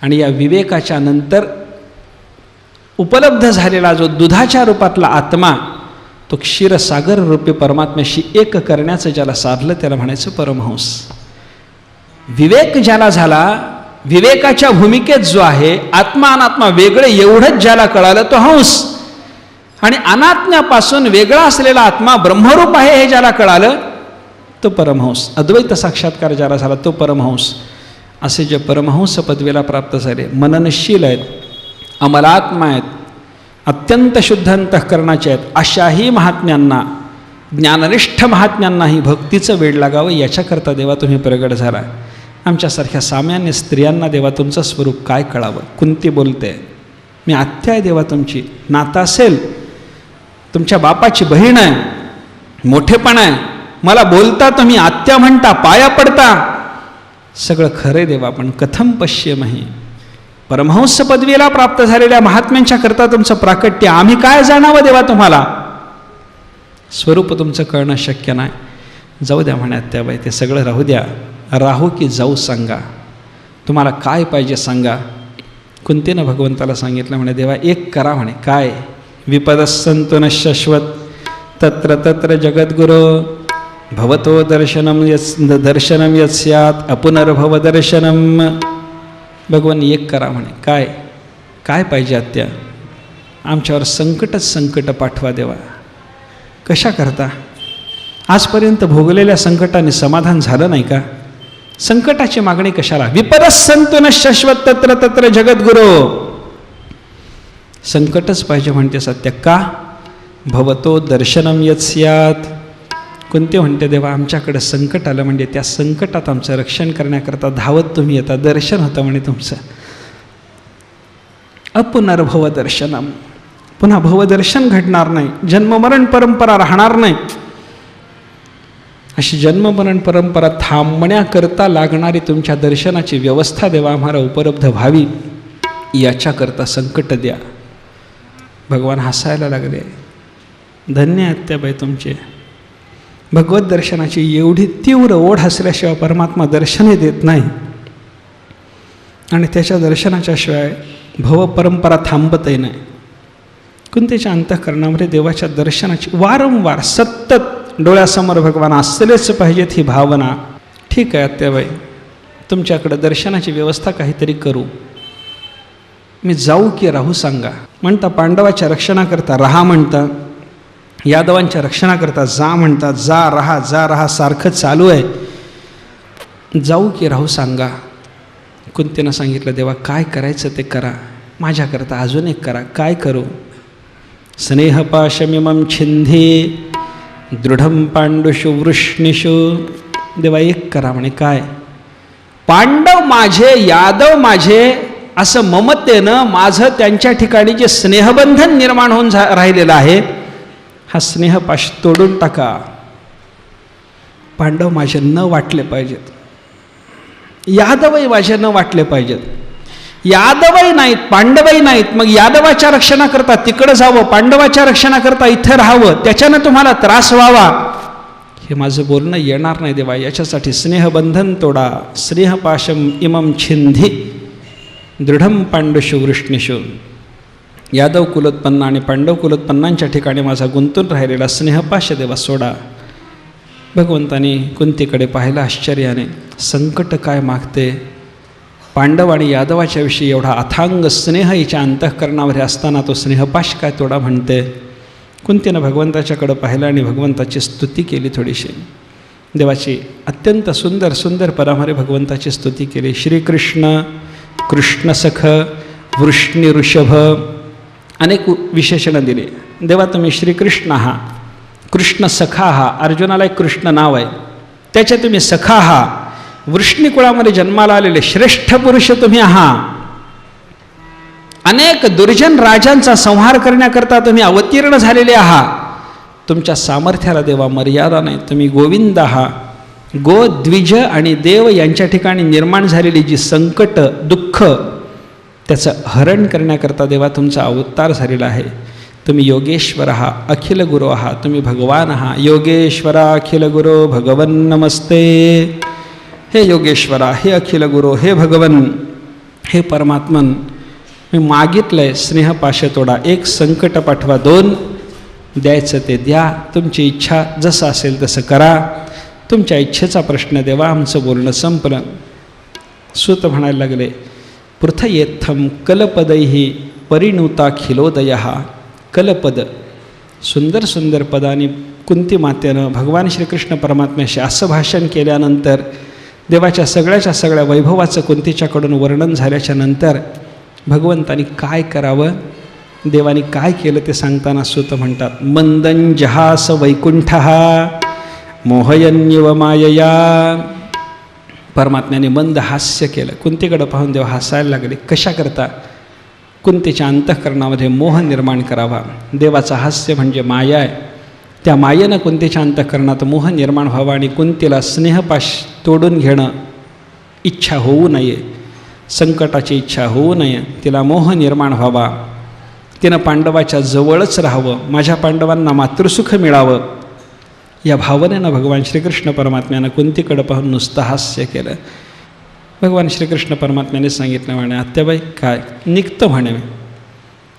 आणि या विवेकाच्या नंतर उपलब्ध झालेला जो दुधाच्या रूपातला आत्मा, तो क्षीरसागर रूपी परमात्म्याशी एक करण्याचं ज्याला साधलं त्याला म्हणायचं परमहंस. विवेक ज्याला झाला, विवेकाच्या भूमिकेत जो आहे, आत्मा अनात्मा वेगळे एवढंच ज्याला कळालं तो हंस. आणि अनात्म्यापासून वेगळा असलेला आत्मा ब्रह्मरूप आहे हे ज्याला कळालं तो परमहंस. अद्वैत साक्षात्कार ज्याला झाला तो परमहंस. असे जे परमहंस पदवीला प्राप्त झाले, मननशील आहेत, अमलात्मा आहेत, अत्यंत शुद्ध अंतःकरणाचे आहेत, अशाही महात्म्यांना, ज्ञाननिष्ठ महात्म्यांनाही भक्तीचं वेड लागावं याच्याकरता देवा तुम्ही प्रगट झाला. आमच्यासारख्या सामान्य स्त्रियांना देवा तुमचं स्वरूप काय कळावं. कुंती बोलते, मी आत्या आहे देवा तुमची, नाता असेल, तुमच्या बापाची बहीण आहे, मोठेपण आहे, मला बोलता तुम्ही आत्या म्हणता, पाया पडता, सगळं खरे देवा, पण कथम पश्येमहि. परमहंस पदवीला प्राप्त झालेल्या महात्म्यांच्या करता तुमचं प्राकट्य, आम्ही काय जाणावं देवा तुम्हाला. स्वरूप तुमचं कळणं शक्य नाही. जाऊ द्या म्हणे आत्याबाई, ते सगळं राहू द्या, राहू की जाऊ सांगा, तुम्हाला काय पाहिजे सांगा. कुंतीनं भगवंताला सांगितलं म्हणे देवा एक करा म्हणे. काय? विपदस्संतु न शाश्वत तत्र तत्र जगद्गुरो भवतो दर्शनम यत् स्यात् अपुनर्भव दर्शनम. भगवान एक करा म्हणे. काय? काय पाहिजे आत्या? आमच्यावर संकटच संकट पाठवा देवा. कशा करता? आजपर्यंत भोगलेल्या संकटाने समाधान झालं नाही का? संकटाची मागणी कशाला? विपदस्संतु न शाश्वत तत्र तत्र जगद्गुरो. संकटच पाहिजे म्हणते सत्य. का? भवतो दर्शनम यत् स्यात्. कोणते म्हणते देवा आमच्याकडे संकट आलं म्हणजे त्या संकटात आमचं रक्षण करण्याकरता धावत तुम्ही येता, दर्शन होतं म्हणे तुमचं. अपुनर्भव दर्शनम. पुन्हा भवदर्शन घडणार नाही, जन्ममरण परंपरा राहणार नाही. अशी जन्ममरण परंपरा थांबण्याकरता लागणारी तुमच्या दर्शनाची व्यवस्था देवा आम्हाला उपलब्ध व्हावी, याच्याकरता संकट द्या. भगवान हसायला लागले. धन्य आत्याबाई तुमचे. भगवत दर्शनाची एवढी तीव्र ओढ असल्याशिवाय परमात्मा दर्शनही देत नाही, आणि त्याच्या दर्शनाच्या शिवाय भव परंपरा थांबतही नाही. कुंतीच्या अंतःकरणामध्ये देवाच्या दर्शनाची वारंवार सतत डोळ्यासमोर भगवान असलेच पाहिजेत ही भावना. ठीक आहे आत्याबाई, तुमच्याकडं दर्शनाची व्यवस्था काहीतरी करू, मी जाऊ की राहू सांगा. म्हणता पांडवाच्या रक्षणाकरता राहा म्हणता, यादवांच्या रक्षणाकरता जा म्हणता. जा राहा सारखं चालू आहे. जाऊ की राहू सांगा. कुंतीनं सांगितलं देवा काय करायचं ते करा, माझ्याकरता अजून एक करा. काय करू? स्नेहपाशमिमं छिंधी दृढं पांडुषु वृष्णीषु. देवा एक करा म्हणे. काय? पांडव माझे, यादव माझे, असं ममतेनं माझं त्यांच्या ठिकाणी जे स्नेहबंधन निर्माण होऊन राहिलेलं आहे, हा स्नेहपाश तोडून टाका. पांडव माझे न वाटले पाहिजेत, यादवही माझे न वाटले पाहिजेत. यादवही नाहीत, पांडवही नाहीत, मग यादवाच्या रक्षणाकरता तिकडं जावं, पांडवाच्या रक्षणाकरता इथं राहावं, त्याच्यानं तुम्हाला त्रास व्हावा, हे माझं बोलणं येणार नाही देवा. याच्यासाठी स्नेहबंधन तोडा. स्नेहपाशम इमम छिंधी दृढम पांडुषु वृष्णीषु. यादव कुलोत्पन्न आणि पांडव कुलोत्पन्नांच्या ठिकाणी माझा गुंतून राहिलेला स्नेहपाश देवा सोडा. भगवंतानी कुंतीकडे पाहिलं आश्चर्याने. संकट काय मागते. पांडव आणि यादवाच्या विषयी एवढा अथांग स्नेह हिच्या अंतःकरणामध्ये असताना तो स्नेहपाश काय तोडा म्हणते. कुंतीनं भगवंताच्याकडं पाहिलं आणि भगवंताची स्तुती केली थोडीशी. देवाची अत्यंत सुंदर सुंदर पदामध्ये भगवंताची स्तुती केली. श्रीकृष्ण, कृष्णसख, वृष्णी ऋषभ, अनेक विशेषणं दिली. देवा तुम्ही श्रीकृष्ण आहात, कृष्ण सखा आहात. अर्जुनाला एक कृष्ण नाव आहे, त्याचे तुम्ही सखा आहात. वृष्णी कुळामध्ये जन्माला आलेले श्रेष्ठ पुरुष तुम्ही आहात. अनेक दुर्जन राजांचा संहार करण्याकरता तुम्ही अवतीर्ण झालेले आहात. तुमच्या सामर्थ्याला देवा मर्यादा नाही. तुम्ही गोविंद आहात. गो, द्विज आणि देव यांच्या ठिकाणी निर्माण झालेली जी संकट, दुःख, त्याचं हरण करण्याकरता देवा तुमचा अवतार झालेला आहे. तुम्ही योगेश्वर आहात, अखिल गुरु आहात, तुम्ही भगवान आहात. योगेश्वरा अखिल गुरु भगवन नमस्ते. हे योगेश्वरा, हे अखिल गुरु, हे भगवन, हे परमात्मन, मी मागितलं आहे स्नेहपाश तोडा. एक संकट पाठवा, दोन द्यायचं ते द्या. तुमची इच्छा जसं असेल तसं करा. तुमच्या इच्छेचा प्रश्न देवा. आमचं बोलणं संपलं. सूत म्हणायला लागले, पृथयेत्थम कलपदैही परिणुता खिलोदय. कलपद, सुंदर सुंदर पदांनी कुंती मातेनं भगवान श्रीकृष्ण परमात्म्याशी असं भाषण केल्यानंतर, देवाच्या सगळ्याच्या सगळ्या वैभवाचं कुंतीच्याकडून वर्णन झाल्याच्या नंतर भगवंतानी काय करावं, देवानी काय केलं ते सांगताना सूत म्हणतात, मंदं जहास वैकुंठः मोहयन्यव मायया. परमात्म्याने मंद हास्य केलं. कुंतीकडं पाहून देव हसायला लागले. कशा करता? कुंतीच्या अंतःकरणामध्ये मोह निर्माण करावा. देवाचं हास्य म्हणजे माया आहे. त्या मायेनं कुंतीच्या अंतःकरणात मोह निर्माण व्हावा आणि कुंतीला स्नेहपाश तोडून घेणं इच्छा होऊ नये, संकटाची इच्छा होऊ नये, तिला मोह निर्माण व्हावा. तिनं पांडवाच्या जवळच राहावं, माझ्या पांडवांना मातृसुख मिळावं, या भावनेनं भगवान श्रीकृष्ण परमात्म्यानं कुंतीकडं पाहून नुसतं हास्य केलं. भगवान श्रीकृष्ण परमात्म्याने सांगितलं म्हणे, आत्याबाई काय निघतो म्हणे, मी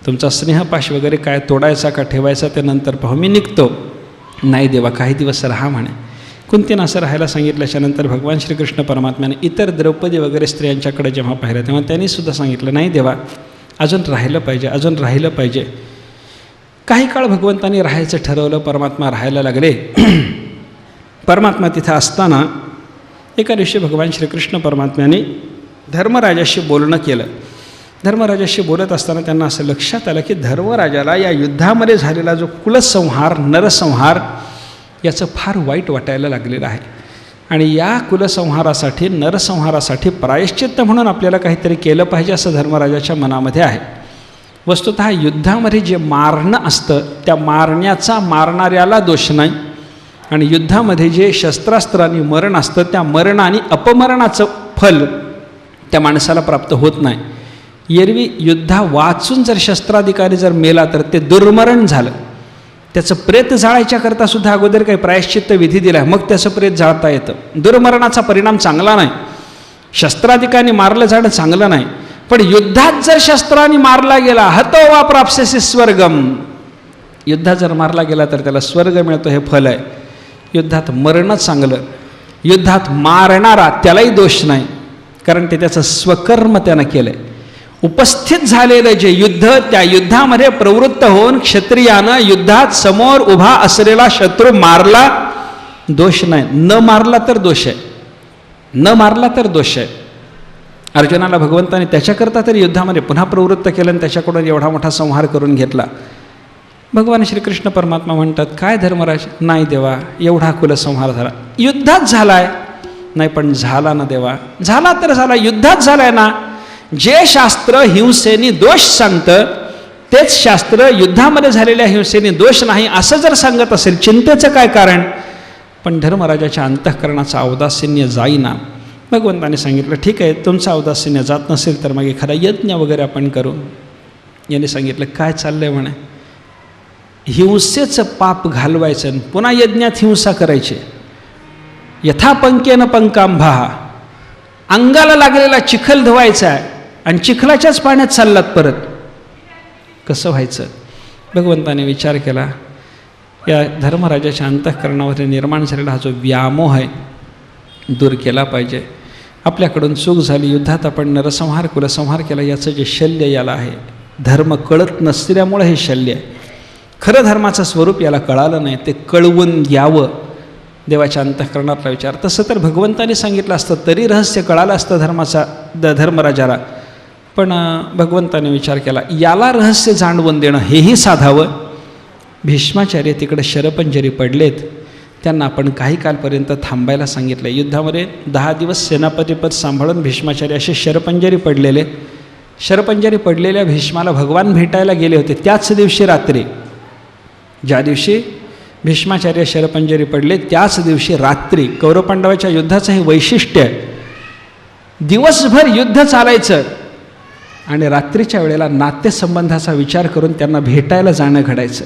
तुमचा स्नेहपाश वगैरे काय तोडायचा का ठेवायचा ते नंतर पाहू, मी निघतो. नाही देवा, काही दिवस राहा म्हणे. कुंतीनं असं राहायला सांगितल्याच्यानंतर भगवान श्रीकृष्ण परमात्म्याने इतर द्रौपदी वगैरे स्त्रियांच्याकडे जेव्हा पाहिलं तेव्हा त्यांनीसुद्धा सांगितलं, नाही देवा, अजून राहिलं पाहिजे, अजून राहिलं पाहिजे. काही काळ भगवंतांनी राहायचं ठरवलं. परमात्मा राहायला लागले. परमात्मा तिथं असताना एका दिवशी भगवान श्रीकृष्ण परमात्म्याने धर्मराजाशी बोलणं केलं. धर्मराजाशी बोलत असताना त्यांना असं लक्षात आलं की धर्मराजाला या युद्धामध्ये झालेला जो कुलसंहार, नरसंहार, याचं फार वाईट वाटायला लागलेलं आहे. आणि या कुलसंहारासाठी, नरसंहारासाठी प्रायश्चित्त म्हणून आपल्याला काहीतरी केलं पाहिजे असं धर्मराजाच्या मनामध्ये आहे. वस्तुतः युद्धामध्ये जे मारणं असतं त्या मारण्याचा मारणाऱ्याला दोष नाही, आणि युद्धामध्ये जे शस्त्रास्त्रांनी मरण असतं त्या मरण आणि अपमरणाचं फल त्या माणसाला प्राप्त होत नाही. एरवी युद्धा वाचून जर शस्त्राधिकारी जर मेला तर ते दुर्मरण झालं. त्याचं प्रेत जाळायच्याकरता सुद्धा अगोदर काही प्रायश्चित्त विधी दिला, मग त्याचं प्रेत जाळता येतं. दुर्मरणाचा परिणाम चांगला नाही. शस्त्राधिकाऱ्यांनी मारलं जाणं चांगलं नाही, पण युद्धात जर शस्त्रांनी मारला गेला, हतो वा प्राप्स्यसि स्वर्गम, युद्धात जर मारला गेला तर त्याला स्वर्ग मिळतो, हे फल आहे. युद्धात मरणं चांगलं. युद्धात मारणारा त्यालाही दोष नाही, कारण ते त्याचं स्वकर्म त्यानं केलं आहे. उपस्थित झालेलं जे युद्ध, त्या युद्धामध्ये प्रवृत्त होऊन क्षत्रियानं युद्धात समोर उभा असलेला शत्रू मारला, दोष नाही. न मारला तर दोष आहे, न मारला तर दोष आहे. अर्जुनाला भगवंताने त्याच्याकरता तरी युद्धामध्ये पुन्हा प्रवृत्त केलं आणि त्याच्याकडून एवढा मोठा संहार करून घेतला. भगवान श्रीकृष्ण परमात्मा म्हणतात, काय धर्मराज, नाही देवा, एवढा कुलसंहार झाला, युद्धात झालाय. नाही पण झाला ना देवा, झाला तर झाला, युद्धात झालाय ना. जे शास्त्र हिंसेने दोष सांगतं तेच शास्त्र युद्धामध्ये झालेल्या हिंसेने दोष नाही असं जर सांगत असेल, चिंतेचं काय कारण. पण धर्मराजाच्या अंतःकरणाचा औदासीन्य जाईना. भगवंताने सांगितलं ठीक आहे, तुमचं औदासीन्य जात नसेल तर मग एखादा यज्ञ वगैरे आपण करू. याने सांगितलं काय चाललं आहे म्हणे, हिंसेचं पाप घालवायचं पुन्हा यज्ञात हिंसा करायची. यथा पंकेन पंकांभा, अंगाला लागलेला चिखल धुवायचा आहे आणि चिखलाच्याच पाण्यात चाललात परत, कसं व्हायचं. भगवंताने विचार केला, या धर्मराजाच्या अंतःकरणामध्ये निर्माण झालेला हा जो व्यामोह आहे दूर केला पाहिजे. आपल्याकडून चूक झाली, युद्धात आपण नरसंहार कुलसंहार केला, याचं जे शल्य याला आहे, धर्म कळत नसल्यामुळं हे शल्य आहे. खरं धर्माचं स्वरूप याला कळालं नाही, ते कळवून द्यावं देवाच्या अंतःकरणातला विचार. तसं तर भगवंताने सांगितलं असतं तरी रहस्य कळालं असतं धर्माचा धर्मराजाला, पण भगवंताने विचार केला याला रहस्य जाणवून देणं हेही साधावं. भीष्माचार्य तिकडे शरपंजरी पडलेत, त्यांना आपण काही कालपर्यंत थांबायला सांगितलं. युद्धामध्ये 10 दिवस सेनापतीपद सांभाळून भीष्माचार्य असे शरपंजरी पडलेले. शरपंजरी पडलेल्या भीष्माला भगवान भेटायला गेले होते त्याच दिवशी रात्री. ज्या दिवशी भीष्माचार्य शरपंजरी पडले त्याच दिवशी रात्री. कौरवपांडवाच्या युद्धाचं हे वैशिष्ट्य आहे, दिवसभर युद्ध चालायचं आणि रात्रीच्या वेळेला नातेसंबंधाचा विचार करून त्यांना भेटायला जाणं घडायचं.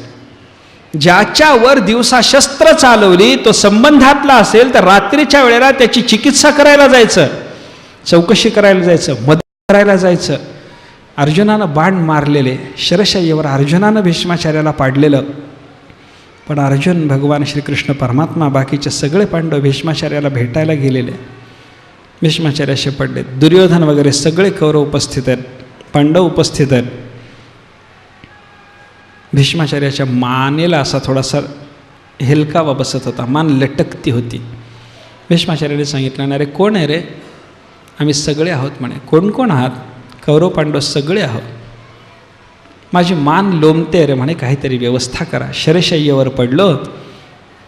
ज्याच्यावर दिवसा शस्त्र चालवली तो संबंधातला असेल तर रात्रीच्या वेळेला त्याची चिकित्सा करायला जायचं, चौकशी करायला जायचं, मदत करायला जायचं. अर्जुनानं बाण मारलेले, शरशय्येवर अर्जुनानं भीष्माचार्याला पाडलेलं, पण अर्जुन, भगवान श्रीकृष्ण परमात्मा, बाकीचे सगळे पांडव भीष्माचार्याला भेटायला गेलेले. भीष्माचार्याशी पडले. दुर्योधन वगैरे सगळे कौरव उपस्थित आहेत, पांडव उपस्थित आहेत. भीष्माचार्याच्या मानेला असा थोडासा हेलकावा बसत होता, मान लटकती होती. भीष्माचार्याने सांगितलं, अरे कोण आहे रे? आम्ही सगळे आहोत म्हणे. कोण कोण आहात? कौरव पांडव सगळे आहोत. माझी मान लोंबते रे म्हणे, काहीतरी व्यवस्था करा. शरशय्येवर पडलो,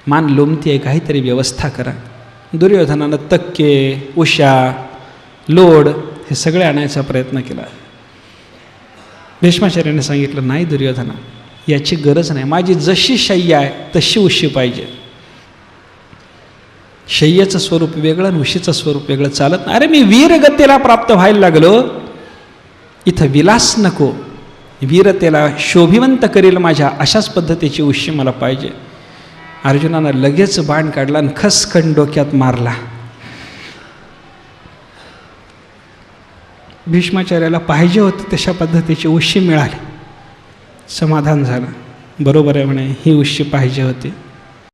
मान लोंबती आहे, काहीतरी व्यवस्था करा. दुर्योधनानं तक्के, उषा, लोड हे सगळे आणायचा प्रयत्न केला. भीष्माचार्याने सांगितलं, नाही दुर्योधना, याची गरज नाही. माझी जशी शय्या आहे तशी उशी पाहिजे. शय्येचं स्वरूप वेगळं आणि उशीचं स्वरूप वेगळं चालत नाही. अरे मी वीरगतीला प्राप्त व्हायला लागलो, इथं विलास नको, वीरतेला शोभिवंत करेल माझ्या अशाच पद्धतीची उशी मला पाहिजे. अर्जुनानं लगेच बाण काढला आणि खसखंड डोक्यात मारला. भीष्माचार्याला पाहिजे होती तशा पद्धतीची उशी मिळाली, समाधान झालं. बरोबर आहे म्हणे, ही उशी पाहिजे होती.